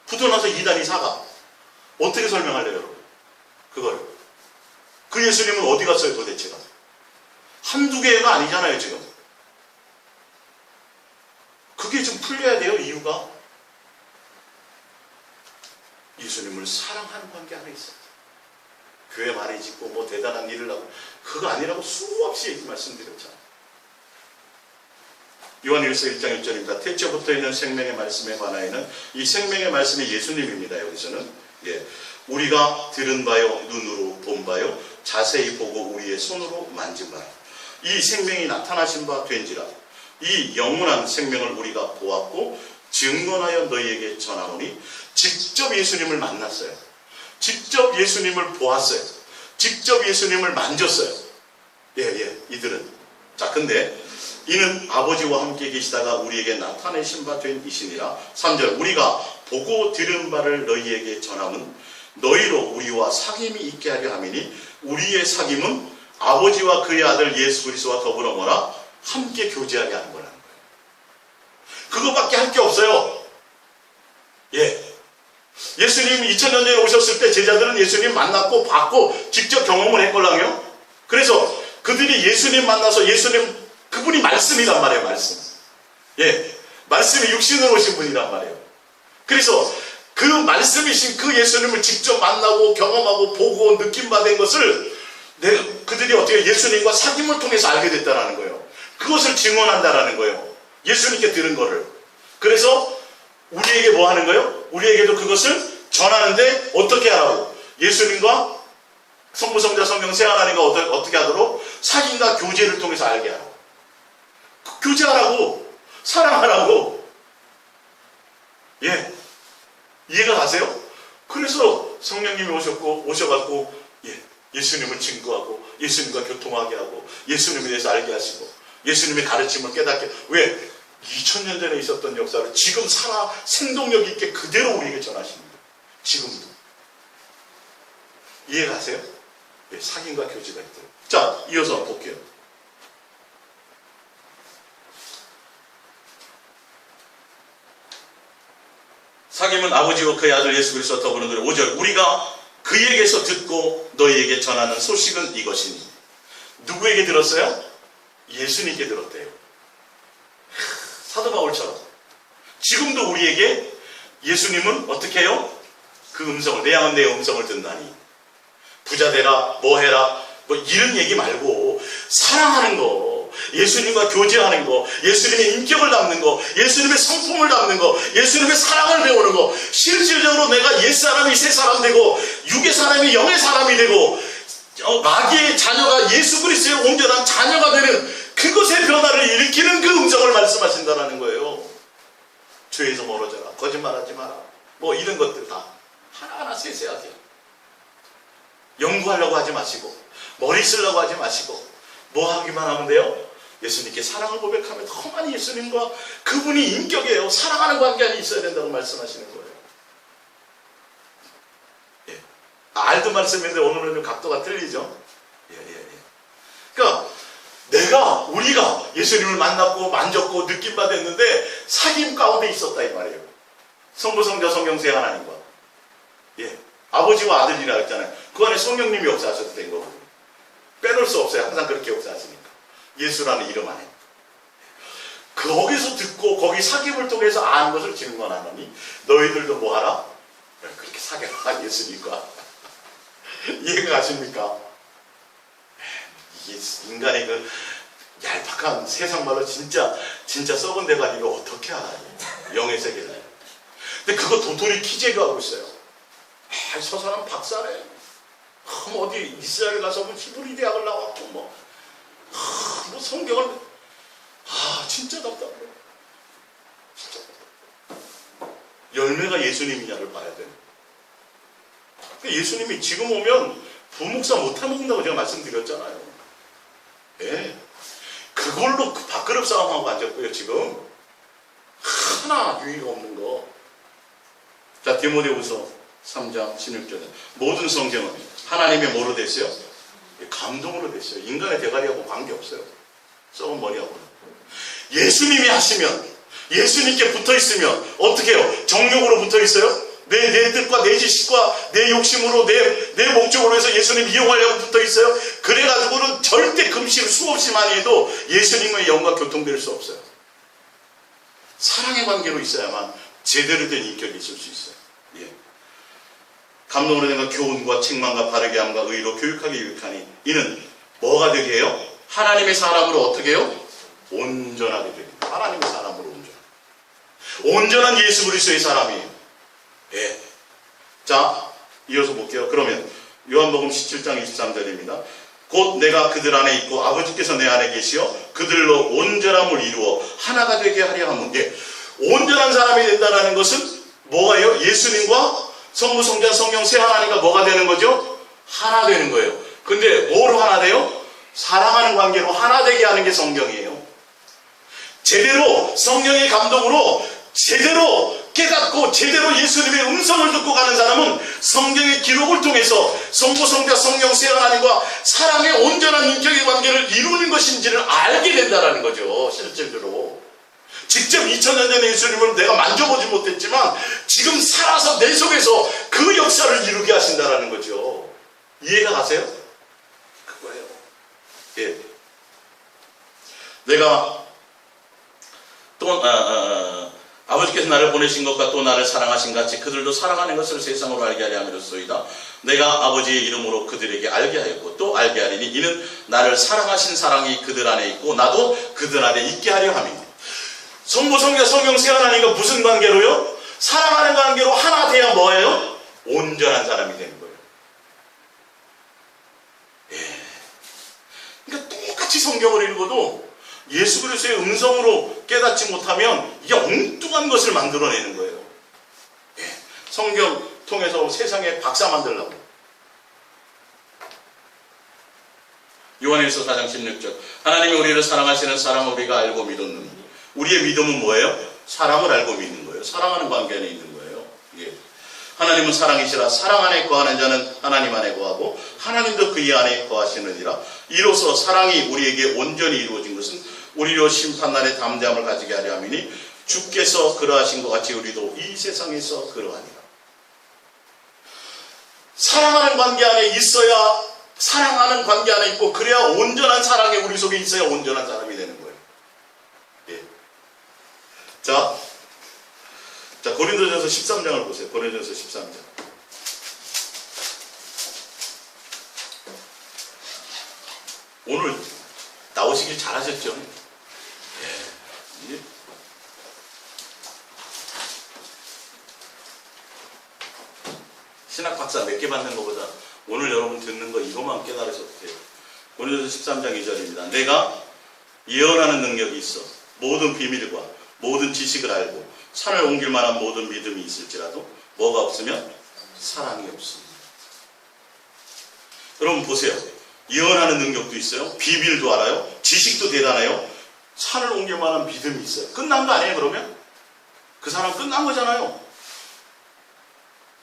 부도나서 이단이 사가. 어떻게 설명할래요 여러분? 그거를. 그 예수님은 어디 갔어요 도대체가? 한두 개가 아니잖아요 지금. 그게 좀 풀려야 돼요. 이유가 예수님을 사랑하는 관계 안에 있어요. 교회 많이 짓고 뭐 대단한 일을 하고 그거 아니라고 수없이 말씀드렸잖아요. 요한일서 1장 1절입니다. 태초부터 있는 생명의 말씀에 관하여는 이 생명의 말씀이 예수님입니다. 여기서는 우리가 들은 바요 눈으로 본 바요 자세히 보고 우리의 손으로 만진 바요 이 생명이 나타나신 바 된지라. 이 영원한 생명을 우리가 보았고 증언하여 너희에게 전하노니. 직접 예수님을 만났어요. 직접 예수님을 보았어요. 직접 예수님을 만졌어요. 이들은. 자, 근데 이는 아버지와 함께 계시다가 우리에게 나타내신 바 된 이시니라. 3절 우리가 보고 들은 바를 너희에게 전함은 너희로 우리와 사귐이 있게 하려 함이니 우리의 사귐은 아버지와 그의 아들 예수 그리스도와 더불어 뭐라? 함께 교제하게 하는 거라는 거예요. 그거밖에 할 게 없어요. 예수님 2000년 전에 오셨을 때 제자들은 예수님 만났고 봤고 직접 경험을 했걸랑요. 그래서 그들이 예수님 만나서 예수님 그분이 말씀이란 말이에요. 말씀. 말씀이 육신으로 오신 분이란 말이에요. 그래서 그 말씀이신 그 예수님을 직접 만나고 경험하고 보고 느낌 받은 것을 그들이 어떻게 예수님과 사귐을 통해서 알게 됐다는 거예요. 그것을 증언한다라는 거예요. 예수님께 들은 거를. 그래서 우리에게 뭐 하는 거예요? 우리에게도 그것을 전하는데 어떻게 하라고? 예수님과 성부, 성자, 성령 세 하나님과 어떻게 하도록? 사귐과 교제를 통해서 알게 하라고. 교제하라고. 사랑하라고. 이해가 가세요? 그래서 성령님이 오셔갖고 예수님을 증거하고 예수님과 교통하게 하고 예수님에 대해서 알게 하시고 예수님의 가르침을 깨닫게. 왜? 2000년 전에 있었던 역사를 지금 생동력 있게 그대로 우리에게 전하십니다. 지금도. 이해가세요? 사귐과 교제가 있도록. 자, 이어서 볼게요. 사귐은 아버지와 그의 아들 예수 그리스도 더불어 5절 우리가 그에게서 듣고 너희에게 전하는 소식은 이것이니. 누구에게 들었어요? 예수님께 들었대요. 사도 바울처럼 지금도 우리에게 예수님은 어떻게 해요? 그 음성을, 내 양은 내 음성을 듣나니. 부자 되라, 뭐 해라, 뭐 이런 얘기 말고 사랑하는 거, 예수님과 교제하는 거, 예수님의 인격을 담는 거, 예수님의 성품을 담는 거, 예수님의 사랑을 배우는 거, 실질적으로 내가 옛사람이 새사람 되고 육의 사람이 영의 사람이 되고 마귀의 자녀가 예수 그리스도의 온전한 자녀가 되는 그것의 변화를 일으키는 그 음성을 말씀하신다는 거예요. 죄에서 멀어져라, 거짓말하지 마라, 뭐 이런 것들 다 하나하나 세세하게 연구하려고 하지 마시고 머리 쓰려고 하지 마시고 뭐 하기만 하면 돼요? 예수님께 사랑을 고백하면 더 많이 예수님과 그분이 인격이에요. 사랑하는 관계 안에 있어야 된다고 말씀하시는 거예요. 알던 말씀인데 오늘은 좀 각도가 틀리죠. 그러니까 우리가 예수님을 만났고 만졌고 느낌 받았는데 사귐 가운데 있었다 이 말이에요. 성부, 성자, 성령 세 하나님과 아버지와 아들이라 했잖아요. 그 안에 성령님이 역사하셔도 된 거고 빼놓을 수 없어요. 항상 그렇게 역사하시니까. 예수라는 이름 안에. 거기서 듣고 거기 사귐을 통해서 아는 것을 증언하노니 너희들도 뭐하라? 그렇게 사귀라 예수님과. 이해가 가십니까? 이게 인간의 그 얄팍한 세상 말로 진짜 썩은 대가리가 어떻게 알아요? 영의 세계를. 근데 그거 도토리 키재고 하고 있어요. 아, 저 사람 박사래. 뭐 어디 이스라엘 가서 뭐 히브리 대학을 나왔고 뭐 성경을 진짜 답답해. 진짜 답답해. 열매가 예수님이냐를 봐야 돼. 예수님이 지금 오면 부목사 못 해먹는다고 제가 말씀드렸잖아요. 예. 그걸로 밥그릇 싸움하고 앉았고요, 지금. 하나 유의가 없는 거. 자, 디모데후서 3장 16절에 모든 성경은 하나님의 뭐로 됐어요? 감동으로 됐어요. 인간의 대가리하고 관계없어요. 썩은 머리하고. 예수님이 하시면, 예수님께 붙어있으면 어떻게 해요? 정욕으로 붙어있어요? 내 뜻과 내 지식과 내 욕심으로 내 목적으로 해서 예수님 이용하려고 붙어있어요? 그래가지고는 절대 금식을 수없이 많이 해도 예수님의 영과 교통될 수 없어요. 사랑의 관계로 있어야만 제대로 된 인격이 있을 수 있어요. 예. 감동으로 된 교훈과 책망과 바르게 함과 의로 교육하게 유익하니 이는 뭐가 되게 해요? 하나님의 사람으로 어떻게 해요? 온전하게 되게 해요. 하나님의 사람으로 온전한 예수 그리스도의 사람이에요. 예. 자, 이어서 볼게요. 그러면 요한복음 17장 23절입니다. 곧 내가 그들 안에 있고 아버지께서 내 안에 계시어 그들로 온전함을 이루어 하나가 되게 하려 하면, 예. 온전한 사람이 된다는 것은 뭐가요? 예수님과 성부, 성자, 성령 세 하나님과 뭐가 되는 거죠? 하나 되는 거예요. 근데 뭐로 하나 돼요? 사랑하는 관계로 하나 되게 하는 게 성경이에요. 제대로 성령의 감동으로 제대로 깨닫고 제대로 예수님의 음성을 듣고 가는 사람은 성경의 기록을 통해서 성부, 성자, 성령 세 하나님과 사랑의 온전한 인격의 관계를 이루는 것인지를 알게 된다는 거죠. 실질적으로. 직접 2000년 전에 예수님을 내가 만져보지 못했지만 지금 살아서 내 속에서 그 역사를 이루게 하신다는 거죠. 이해가 가세요? 그거예요. 예. 내가 또 아버지께서 나를 보내신 것과 또 나를 사랑하신 같이 그들도 사랑하는 것을 세상으로 알게 하려 함이로소이다. 내가 아버지의 이름으로 그들에게 알게 하였고 또 알게 하리니 이는 나를 사랑하신 사랑이 그들 안에 있고 나도 그들 안에 있게 하려 함이니. 성부, 성자, 성령 세 하나님과 무슨 관계로요? 사랑하는 관계로 하나 돼야 뭐예요? 온전한 사람이 되는 거예요. 예. 그러니까 똑같이 성경을 읽어도 예수 그리스도의 음성으로 깨닫지 못하면 이게 엉뚱한 것을 만들어내는 거예요. 예. 성경 통해서 세상에 박사 만들려고. 요한일서 4장 16절 하나님이 우리를 사랑하시는 사랑을 우리가 알고 믿었느니. 우리의 믿음은 뭐예요? 사랑을 알고 믿는 거예요. 사랑하는 관계 안에 있는 거예요. 예. 하나님은 사랑이시라. 사랑 안에 거하는 자는 하나님 안에 거하고 하나님도 그의 안에 거하시느니라. 이로써 사랑이 우리에게 온전히 이루어진 것은 우리로 심판날에 담대함을 가지게 하려 함이니 주께서 그러하신 것 같이 우리도 이 세상에서 그러하니라. 사랑하는 관계 안에 있어야, 사랑하는 관계 안에 있고 그래야 온전한 사랑이 우리 속에 있어야 온전한 사람이 되는 거예요. 예. 자, 고린도전서 13장을 보세요. 고린도전서 13장. 오늘 나오시길 잘하셨죠? 예. 신학 박사 몇 개 받는 것보다 오늘 여러분 듣는 거 이것만 깨달으셔도 돼요. 고린도전서 13장 2절입니다. 내가 예언하는 능력이 있어 모든 비밀과 모든 지식을 알고 산을 옮길 만한 모든 믿음이 있을지라도 뭐가 없으면 사랑이 없습니다. 여러분 보세요. 예언하는 능력도 있어요. 비밀도 알아요. 지식도 대단해요. 산을 옮길 만한 믿음이 있어요. 끝난 거 아니에요 그러면? 그 사람 끝난 거잖아요.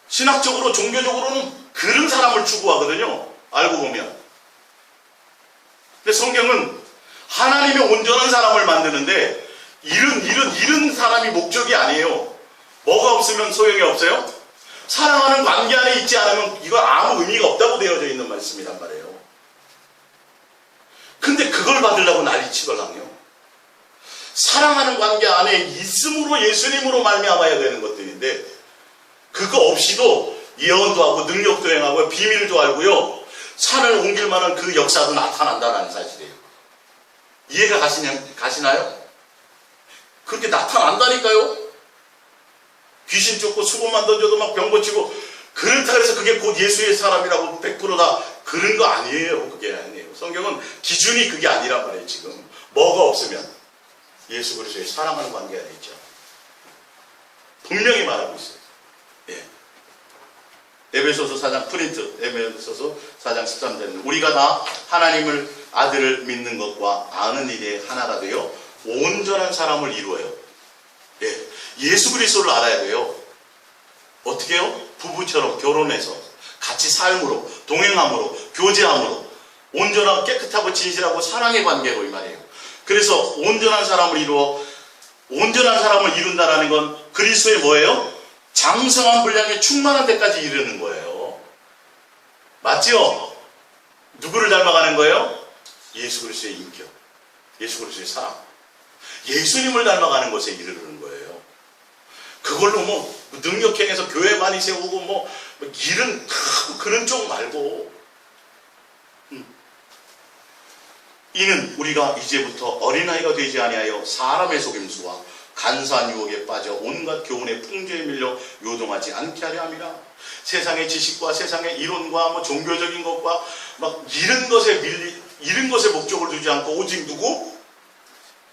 신학적으로 종교적으로는 그런 사람을 추구하거든요. 알고 보면. 근데 성경은 하나님의 온전한 사람을 만드는데 이런 사람이 목적이 아니에요. 뭐가 없으면 소용이 없어요? 사랑하는 관계 안에 있지 않으면 이거 아무 의미가 없다고 되어져 있는 말씀이란 말이에요. 근데 그걸 받으려고 난리치더라고요. 사랑하는 관계 안에 있음으로 예수님으로 말미암아야 되는 것들인데 그거 없이도 예언도 하고 능력도 행하고 비밀도 알고요. 산을 옮길 만한 그 역사도 나타난다는 사실이에요. 이해가 가시나요? 그렇게 나타난다니까요. 귀신 쫓고 수건만 던져도 막 병 고치고 그렇다 그래서 그게 곧 예수의 사람이라고 100%다 그런 거 아니에요. 그게 아니에요. 성경은 기준이 그게 아니란 말이에요. 지금 뭐가 없으면 예수 그리스도의 사랑하는 관계 안에 있죠. 분명히 말하고 있어요. 예. 에베소서 4장 프린트 에베소서 4장 13절은 우리가 다 하나님을 아들을 믿는 것과 아는 일에 하나가 되어 온전한 사람을 이루어요. 예. 예수 그리스도를 알아야 돼요. 어떻게 해요? 부부처럼 결혼해서 같이 삶으로 동행함으로 교제함으로 온전하고 깨끗하고 진실하고 사랑의 관계로 이 말이에요. 그래서 온전한 사람을 이루어 온전한 사람을 이룬다라는 건 그리스도의 뭐예요? 장성한 분량에 충만한 데까지 이르는 거예요. 맞죠? 누구를 닮아가는 거예요? 예수 그리스도의 인격, 예수 그리스도의 사랑, 예수님을 닮아가는 것에 이르는 거예요. 그걸로 뭐 능력행해서 교회 많이 세우고 뭐 일은 그런 쪽 말고 이는 우리가 이제부터 어린아이가 되지 아니하여 사람의 속임수와 간사한 유혹에 빠져 온갖 교훈의 풍조에 밀려 요동하지 않게 하려 함이라. 세상의 지식과 세상의 이론과 뭐 종교적인 것과 막 이런 것에 목적을 두지 않고 오직 누구?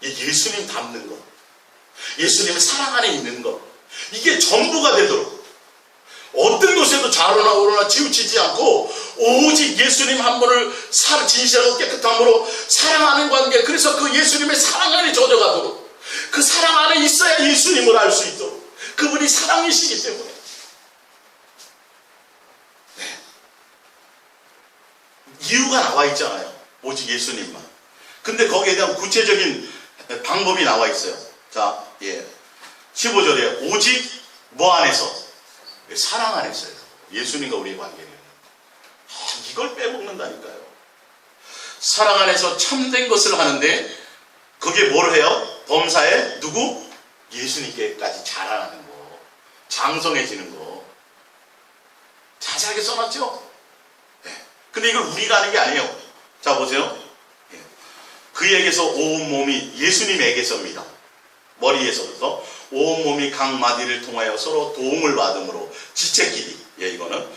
예수님 닮는 것, 예수님의 사랑 안에 있는 것, 이게 전부가 되도록 어떤 것에도 좌로나 우로나 치우치지 않고 오직 예수님 한 분을 진실하고 깨끗함으로 사랑하는 관계, 그래서 그 예수님의 사랑 안에 젖어가도록 그 사랑 안에 있어야 예수님을 알 수 있도록 그분이 사랑이시기 때문에 네. 이유가 나와 있잖아요. 오직 예수님만. 근데 거기에 대한 구체적인 방법이 나와 있어요. 자, 15절에 오직 뭐 안에서? 사랑 안에서요. 예수님과 우리의 관계는. 이걸 빼먹는다니까요. 사랑 안에서 참된 것을 하는데 그게 뭘 해요? 범사에 누구? 예수님께까지 자라나는 거, 장성해지는 거. 자세하게 써놨죠? 네. 근데 이걸 우리가 하는 게 아니에요. 자, 보세요. 그에게서 온 몸이 예수님에게서입니다. 머리에서부터 온 몸이 각 마디를 통하여 서로 도움을 받음으로 지체끼리 이거는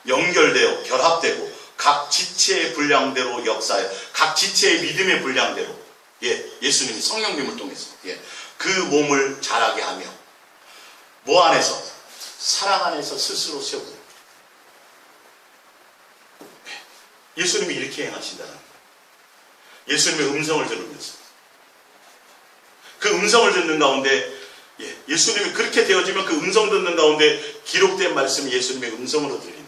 연결되어 결합되고 각 지체의 분량대로 역사해 각 지체의 믿음의 분량대로 예수님이 성령님을 통해서 그 몸을 자라게 하며 뭐 안에서? 사랑 안에서 스스로 세우고 예수님이 이렇게 행하신다는 거예요. 예수님의 음성을 들으면서 그 음성을 듣는 가운데 예수님이 그렇게 되어지면 그 음성 듣는 가운데 기록된 말씀이 예수님의 음성으로 들리는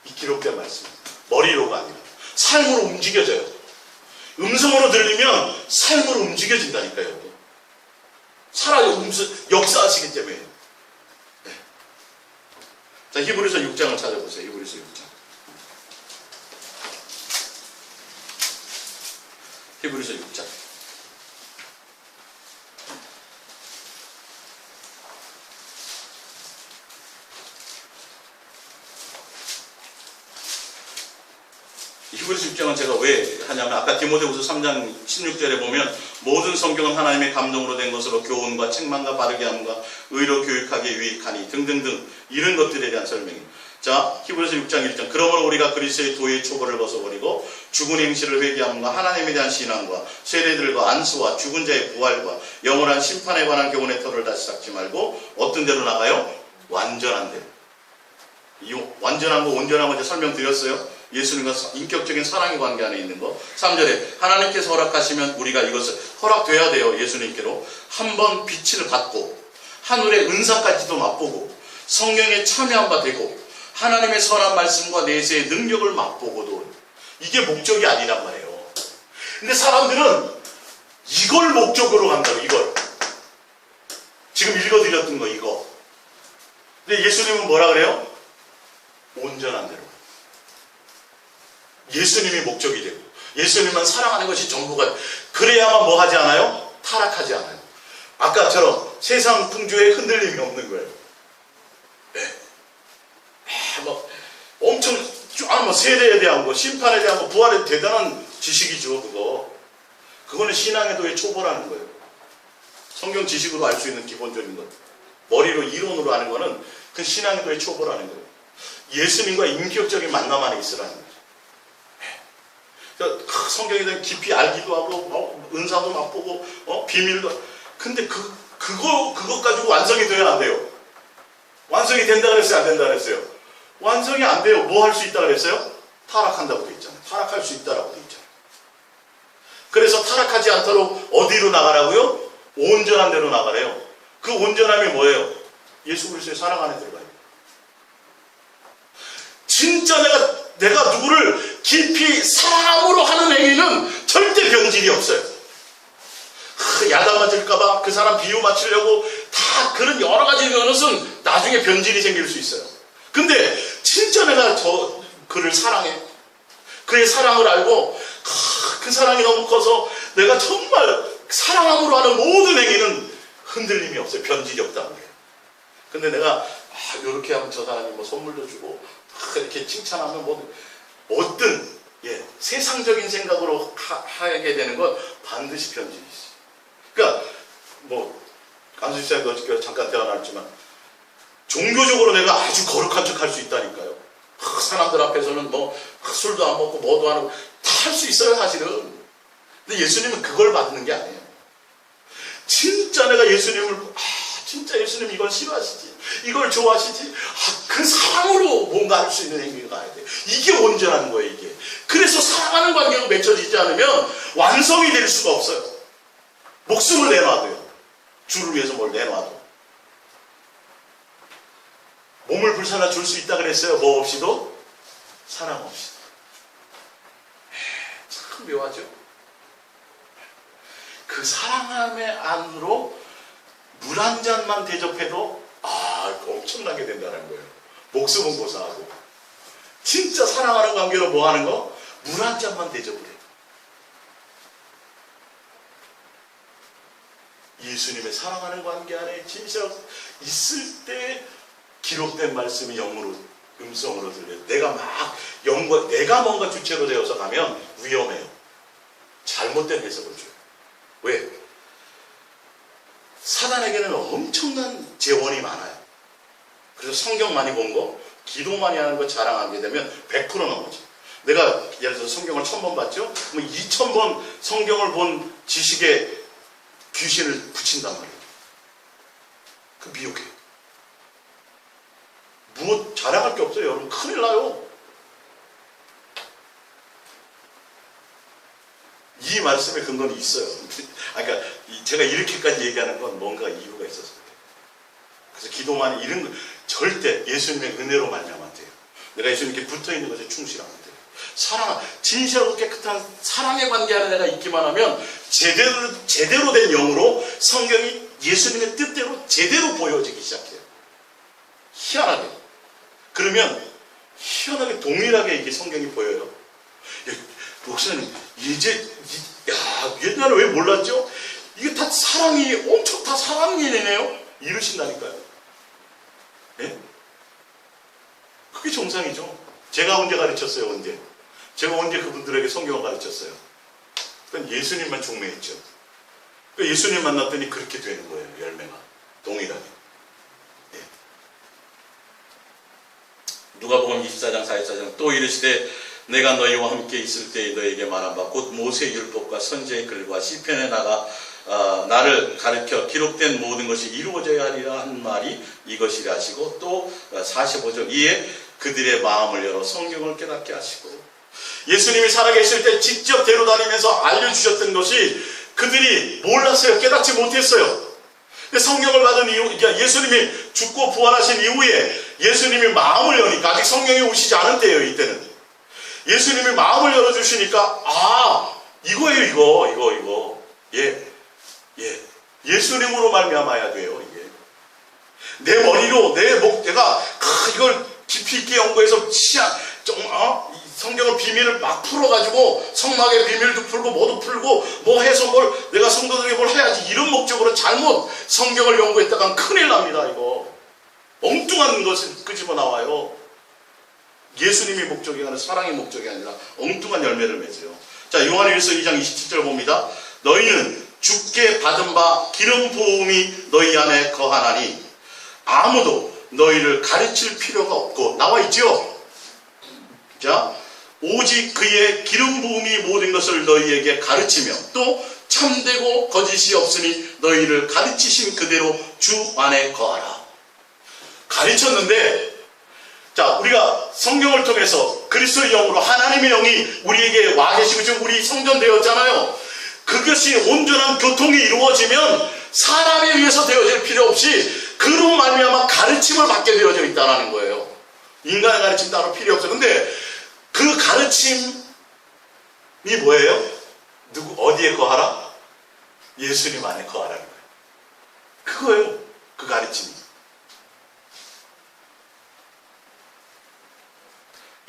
이 기록된 말씀 머리로가 아니라 삶으로 움직여져요. 음성으로 들리면 삶으로 움직여진다니까요. 살아요. 역사하시기 때문에. 네. 자, 히브리서 6장을 찾아보세요. 히브리서 6장. 히브리서 6장. 히브리서 6장은 제가 왜 하냐면 아까 디모데후서 3장 16절에 보면 모든 성경은 하나님의 감동으로 된 것으로 교훈과 책망과 바르게 함과 의로 교육하기에 유익하니 등등등 이런 것들에 대한 설명입니다. 자, 히브리서 6장 1절. 그러므로 우리가 그리스도의 도의 초벌을 벗어버리고 죽은 행실을 회개함과 하나님에 대한 신앙과 세례들과 안수와 죽은 자의 부활과 영원한 심판에 관한 교훈의 터를 다시 닦지 말고 어떤 데로 나가요? 완전한 데로. 이 완전한 거 온전한 거 이제 설명드렸어요. 예수님과 인격적인 사랑의 관계 안에 있는 거. 3절에 하나님께서 허락하시면 우리가 이것을 허락돼야 돼요. 예수님께로 한번 빛을 받고 하늘의 은사까지도 맛보고 성령에 참여한 바 되고 하나님의 선한 말씀과 내세의 능력을 맛보고도 이게 목적이 아니란 말이에요. 근데 사람들은 이걸 목적으로 간다고. 이걸 지금 읽어드렸던 거 이거. 근데 예수님은 뭐라 그래요? 온전한 대로. 예수님이 목적이 되고 예수님만 사랑하는 것이 전부가. 그래야만 뭐 하지 않아요? 타락하지 않아요. 아까처럼 세상 풍조에 흔들림이 없는 거예요. 네. 막 엄청 뭐 세례에 대한 거, 심판에 대한 거, 부활에 대단한 지식이죠. 그거는 신앙의 도에 초월하는 거예요. 성경 지식으로 알 수 있는 기본적인 것. 머리로 이론으로 하는 거는 그 신앙도에 초월하는 거예요. 예수님과 인격적인 만남 안에 있으라는 거죠. 그러니까 성경에 대한 깊이 알기도 하고 은사도 맛보고 비밀도. 근데 그것 가지고 완성이 돼야 안 돼요. 완성이 된다 그랬어요? 안 된다 그랬어요? 완성이 안 돼요. 뭐 할 수 있다 그랬어요? 타락한다고 돼 있잖아요. 타락할 수 있다라고 돼 있잖아요. 그래서 타락하지 않도록 어디로 나가라고요? 온전한 데로 나가래요. 그 온전함이 뭐예요? 예수 그리스도의 사랑 안에 들어가요. 진짜 내가 누구를 깊이 사랑으로 하는 행위는 절대 변질이 없어요. 야단 맞을까봐 그 사람 비유 맞추려고 다 그런 여러 가지 것은 나중에 변질이 생길 수 있어요. 근데 진짜 내가 그를 사랑해. 그의 사랑을 알고 그 사랑이 너무 커서 내가 정말 사랑함으로 하는 모든 행위는 흔들림이 없어요. 변질이 없다는 거예요. 근데 내가 이렇게 하면 저 사람이 뭐 선물도 주고 이렇게 칭찬하면 어떤 세상적인 생각으로 하게 되는 건 반드시 변질이 있어요. 그러니까 안수지 사님도 어저께 잠깐 대화 나눴지만 종교적으로 내가 아주 거룩한 척 할 수 있다니까요. 사람들 앞에서는 술도 안 먹고 뭐도 안 하고 다 할 수 있어요 사실은. 근데 예수님은 그걸 받는 게 아니에요. 진짜 내가 예수님을 진짜 예수님 이걸 싫어하시지, 이걸 좋아하시지, 그 사랑으로 뭔가 할 수 있는 행위가 가야 돼. 이게 온전한 거예요. 이게. 그래서 사랑하는 관계가 맺혀지지 않으면 완성이 될 수가 없어요. 목숨을 내놔도요. 주를 위해서 뭘 내놔도. 몸을 불살라 줄 수 있다 그랬어요. 뭐 없이도? 사랑 없이도. 참 묘하죠? 그 사랑함의 안으로 물 한 잔만 대접해도 엄청나게 된다는 거예요. 목숨은 고사하고. 진짜 사랑하는 관계로 뭐 하는 거? 물 한 잔만 대접을 해요. 예수님의 사랑하는 관계 안에 진짜 있을 때 기록된 말씀이 영으로, 음성으로 들려요. 내가 뭔가 주체로 되어서 가면 위험해요. 잘못된 해석을 줘요. 왜? 사단에게는 엄청난 재원이 많아요. 그래서 성경 많이 본 거, 기도 많이 하는 거 자랑하게 되면 100% 넘어져. 내가 예를 들어서 성경을 1000번 봤죠? 그럼 2000번 성경을 본 지식에 귀신을 붙인단 말이에요. 그 미혹해. 무엇 자랑할 게 없어요. 여러분 큰일 나요. 이 말씀의 근거는 있어요. 그러니까 제가 이렇게까지 얘기하는 건 뭔가 이유가 있어서 그래요. 그래서 기도만 이런 거 절대 예수님의 은혜로 말미암아 안 돼요. 내가 예수님께 붙어있는 것에 충실하면 돼요. 진실하고 깨끗한 사랑의 관계 안에 내가 있기만 하면 제대로 된 영으로 성경이 예수님의 뜻대로 제대로 보여지기 시작해요. 희한하게. 그러면 희한하게 동일하게 이게 성경이 보여요. 목사님 옛날에 왜 몰랐죠? 이게 다 사랑이 엄청 다 사랑이네요. 이러신다니까요. 네? 그게 정상이죠. 제가 언제 가르쳤어요? 언제? 제가 언제 그분들에게 성경을 가르쳤어요? 그건 예수님만 중매했죠. 그러니까 예수님 만났더니 그렇게 되는 거예요. 열매가 동일하게. 네. 누가복음 24장 44장 또 이르시되 내가 너희와 함께 있을 때에 너희에게 말한 바 곧 모세의 율법과 선지의 글과 시편에 나를 가르쳐 기록된 모든 것이 이루어져야 하리라 한 말이 이것이라 하시고 또 45절 이에 그들의 마음을 열어 성경을 깨닫게 하시고 예수님이 살아계실 때 직접 데려다니면서 알려주셨던 것이 그들이 몰랐어요. 깨닫지 못했어요. 근데 성경을 받은 이후, 그러니까 예수님이 죽고 부활하신 이후에 예수님이 마음을 여니까 아직 성경이 오시지 않은 때예요. 이때는 예수님이 마음을 열어주시니까 이거예요. 이거 예수님으로 말미암아야 돼요. 이게 내 머리로 내가 이걸 깊이 있게 연구해서 성경의 비밀을 막 풀어가지고 성막의 비밀도 풀고 뭐도 풀고 뭐 해서 내가 성도들에게 뭘 해야지 이런 목적으로 잘못 성경을 연구했다간 큰일 납니다. 이거 엉뚱한 것을 끄집어 나와요. 예수님이 목적이 아니라 사랑이 목적이 아니라 엉뚱한 열매를 맺어요. 자, 요한일서 2장 27절 봅니다. 너희는 주께 받은 바 기름 부음이 너희 안에 거하나니 아무도 너희를 가르칠 필요가 없고 나와 있죠. 자, 오직 그의 기름 부음이 모든 것을 너희에게 가르치며 또 참되고 거짓이 없으니 너희를 가르치신 그대로 주 안에 거하라. 가르쳤는데, 자, 우리가 성경을 통해서 그리스도의 영으로 하나님의 영이 우리에게 와 계시고 지금 우리 성전되었잖아요. 그것이 온전한 교통이 이루어지면 사람에 의해서 되어질 필요 없이 그로 말미암아 가르침을 받게 되어져 있다는 거예요. 인간의 가르침 따로 필요 없어요. 근데 그 가르침이 뭐예요? 어디에 거하라? 예수님 안에 거하라는 거예요. 그거예요. 그 가르침이.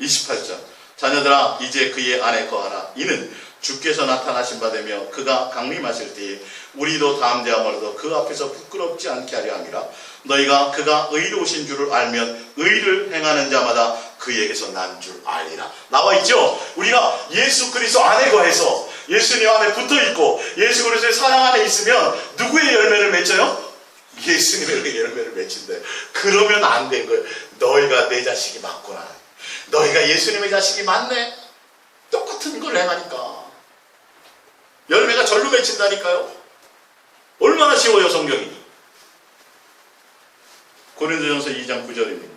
28절. 자녀들아 이제 그의 안에 거하라. 이는 주께서 나타나신 바 되며 그가 강림하실 때에 우리도 담대함으로도 그 앞에서 부끄럽지 않게 하려 함이라. 너희가 그가 의로우신 줄을 알면 의를 행하는 자마다 그에게서 난 줄 알리라. 나와 있죠. 우리가 예수 그리스도 안에 거해서 예수님 안에 붙어 있고 예수 그리스도의 사랑 안에 있으면 누구의 열매를 맺어요? 예수님의 열매를 맺힌대. 그러면 안 된 거예요. 너희가 내 자식이 맞구나. 너희가 예수님의 자식이 맞네. 똑같은 걸 행하니까 열매가 절로 맺힌다니까요. 얼마나 쉬워요 성경이. 고린도전서 2장 9절입니다.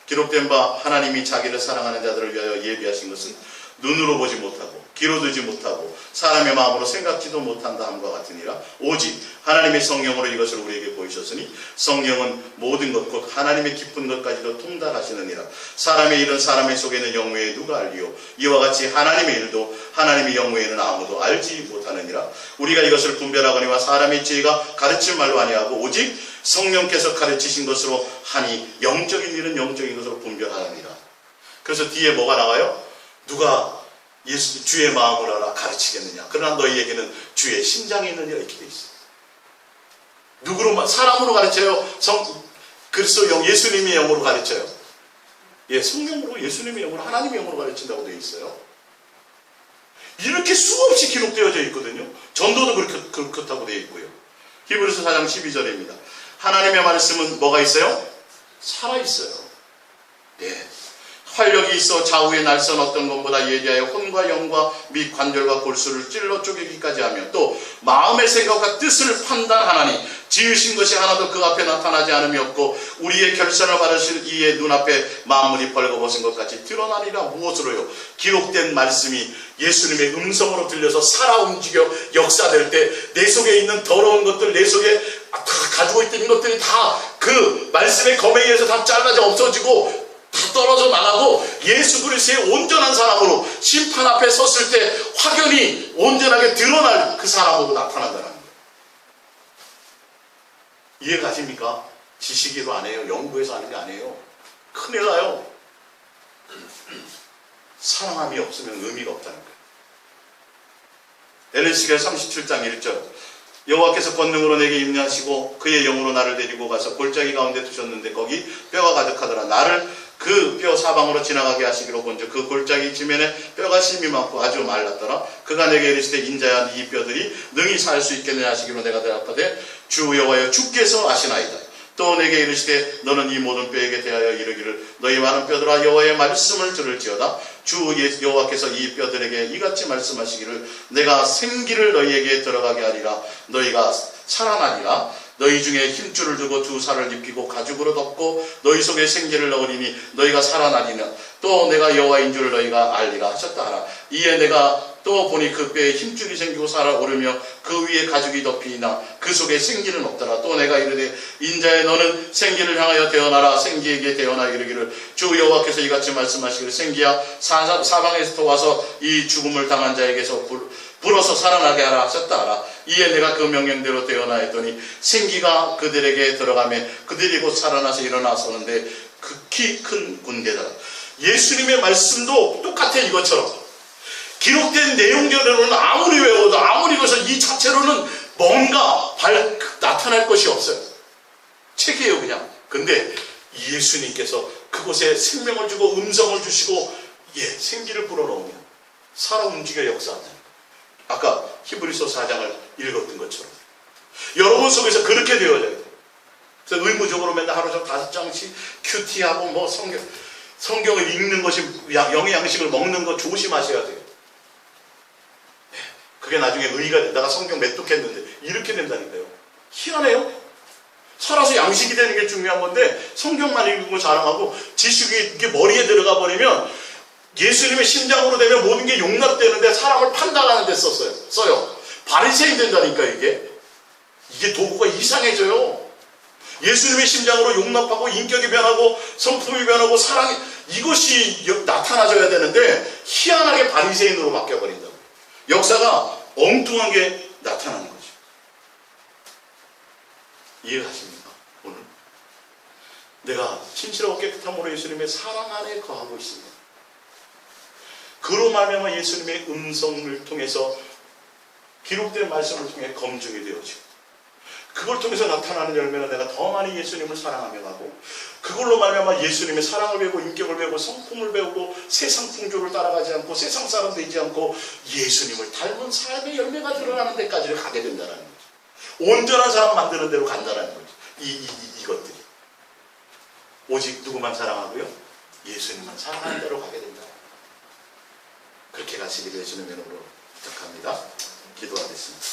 기록된 바 하나님이 자기를 사랑하는 자들을 위하여 예비하신 것은 눈으로 보지 못하고 귀로 듣지 못하고 사람의 마음으로 생각지도 못한다 함과 같으니라. 오직 하나님의 성령으로 이것을 우리에게 보이셨으니 성령은 모든 것 곧 하나님의 깊은 것까지도 통달하시느니라. 사람의 일은 사람의 속에 있는 영 외에 누가 알리요. 이와 같이 하나님의 일도 하나님의 영 외에는 아무도 알지 못하느니라. 우리가 이것을 분별하거니와 사람의 지혜가 가르칠 말로 아니하고 오직 성령께서 가르치신 것으로 하니 영적인 일은 영적인 것으로 분별하느니라. 그래서 뒤에 뭐가 나와요? 누가 예수 주의 마음을 알아 가르치겠느냐. 그러나 너희에게는 주의 심장이 있느냐 이렇게 돼 있어요. 누구로 사람으로 가르쳐요? 그리스도 영 예수님의 영으로 가르쳐요. 예, 성령으로 예수님의 영으로 하나님의 영으로 가르친다고 되어 있어요. 이렇게 수없이 기록되어져 있거든요. 전도도 그렇다고 되어 있고요. 히브리서 4장 12절입니다. 하나님의 말씀은 뭐가 있어요? 살아있어요. 예. 활력이 있어 좌우에 날선 어떤 것보다 예리하여 혼과 영과 및 관절과 골수를 찔러 쪼개기까지 하며 또 마음의 생각과 뜻을 판단하나니 지으신 것이 하나도 그 앞에 나타나지 않음이 없고 우리의 결산을 받으실 이의 눈앞에 만물이 벌거벗은 것 같이 드러나리라. 무엇으로요? 기록된 말씀이 예수님의 음성으로 들려서 살아 움직여 역사될 때 내 속에 있는 더러운 것들, 내 속에 다 가지고 있던 것들이 다 그 말씀의 검에 의해서 다 잘라져 없어지고 다 떨어져 나가고 예수 그리스도의 온전한 사람으로 심판 앞에 섰을 때 확연히 온전하게 드러날 그 사람으로 나타난다는 거예요. 이해 가십니까? 지식으로 안 해요. 연구해서 하는 게 아니에요. 큰일 나요. 사랑함이 없으면 의미가 없다는 거예요. 에레미야 37장 1절. 여호와께서 권능으로 내게 임하시고 그의 영으로 나를 데리고 가서 골짜기 가운데 두셨는데 거기 뼈가 가득하더라. 나를 그 뼈 사방으로 지나가게 하시기로 본즉 그 골짜기 지면에 뼈가 심이 많고 아주 말랐더라. 그가 내게 이르시되 인자야 이 뼈들이 능히 살 수 있겠느냐 하시기로 내가 대답하되 주 여호와여 주께서 아시나이다. 또 내게 이르시되 너는 이 모든 뼈에게 대하여 이르기를 너희 많은 뼈들아 여호와의 말씀을 들을지어다. 주 여호와께서 이 뼈들에게 이같이 말씀하시기를 내가 생기를 너희에게 들어가게 하리라. 너희가 살아나리라. 너희 중에 힘줄을 두고 두 살을 입히고 가죽으로 덮고 너희 속에 생기를 넣으리니 너희가 살아나리라. 또 내가 여호와인 줄 너희가 알리라 하셨다 하라. 이에 내가 또 보니 그 뼈에 힘줄이 생기고 살아오르며 그 위에 가죽이 덮이나 그 속에 생기는 없더라. 또 내가 이르되 인자에 너는 생기를 향하여 태어나라. 생기에게 태어나 이르기를 주 여호와께서 이같이 말씀하시기를 생기야 사방에서 와서 이 죽음을 당한 자에게서 불어서 살아나게 하라 하셨다 하라. 이에 내가 그 명령대로 태어나 했더니 생기가 그들에게 들어가며 그들이 곧 살아나서 일어나서는데 극히 큰 군대다. 예수님의 말씀도 똑같아. 이것처럼 기록된 내용대로는 아무리 외워도 아무리 그래서 이 자체로는 뭔가 나타날 것이 없어요. 책이에요 그냥. 근데 예수님께서 그곳에 생명을 주고 음성을 주시고 생기를 불어넣으면 살아 움직여 역사한다. 아까 히브리서 4장을 읽었던 것처럼 여러분 속에서 그렇게 되어져야 돼요. 그래서 의무적으로 맨날 하루 종 5장씩 큐티하고 뭐 성경을 읽는 것이 영의 양식을 먹는 거 조심하셔야 돼요. 그게 나중에 의의가 되다가 성경 매독했는데 이렇게 된다니까요. 희한해요. 살아서 양식이 되는 게 중요한 건데 성경만 읽고 자랑하고 지식이 이게 머리에 들어가 버리면 예수님의 심장으로 되면 모든 게 용납되는데 사람을 판단하는 데 써요. 바리새인 된다니까 이게 도구가 이상해져요. 예수님의 심장으로 용납하고 인격이 변하고 성품이 변하고 사랑이 이것이 나타나줘야 되는데 희한하게 바리새인으로 바뀌어버린다고. 역사가 엉뚱한 게 나타나는 거죠. 이해가십니까? 오늘 내가 신실하고 깨끗함으로 예수님의 사랑 안에 거하고 있습니다. 그로 말미암아 예수님의 음성을 통해서 기록된 말씀을 통해 검증이 되어지고 그걸 통해서 나타나는 열매는 내가 더 많이 예수님을 사랑하며 가고 그걸로 말미암아 예수님의 사랑을 배우고 인격을 배우고 성품을 배우고 세상 풍조를 따라가지 않고 세상 사람 되지 않고 예수님을 닮은 삶의 열매가 드러나는 데까지 가게 된다는 거죠. 온전한 사람 만드는 대로 간다는 거죠. 이것들이 오직 누구만 사랑하고요? 예수님만 사랑하는 대로 가게 된다. 그렇게 가시기를 예수님의 이름으로 부탁합니다. 기도하겠습니다.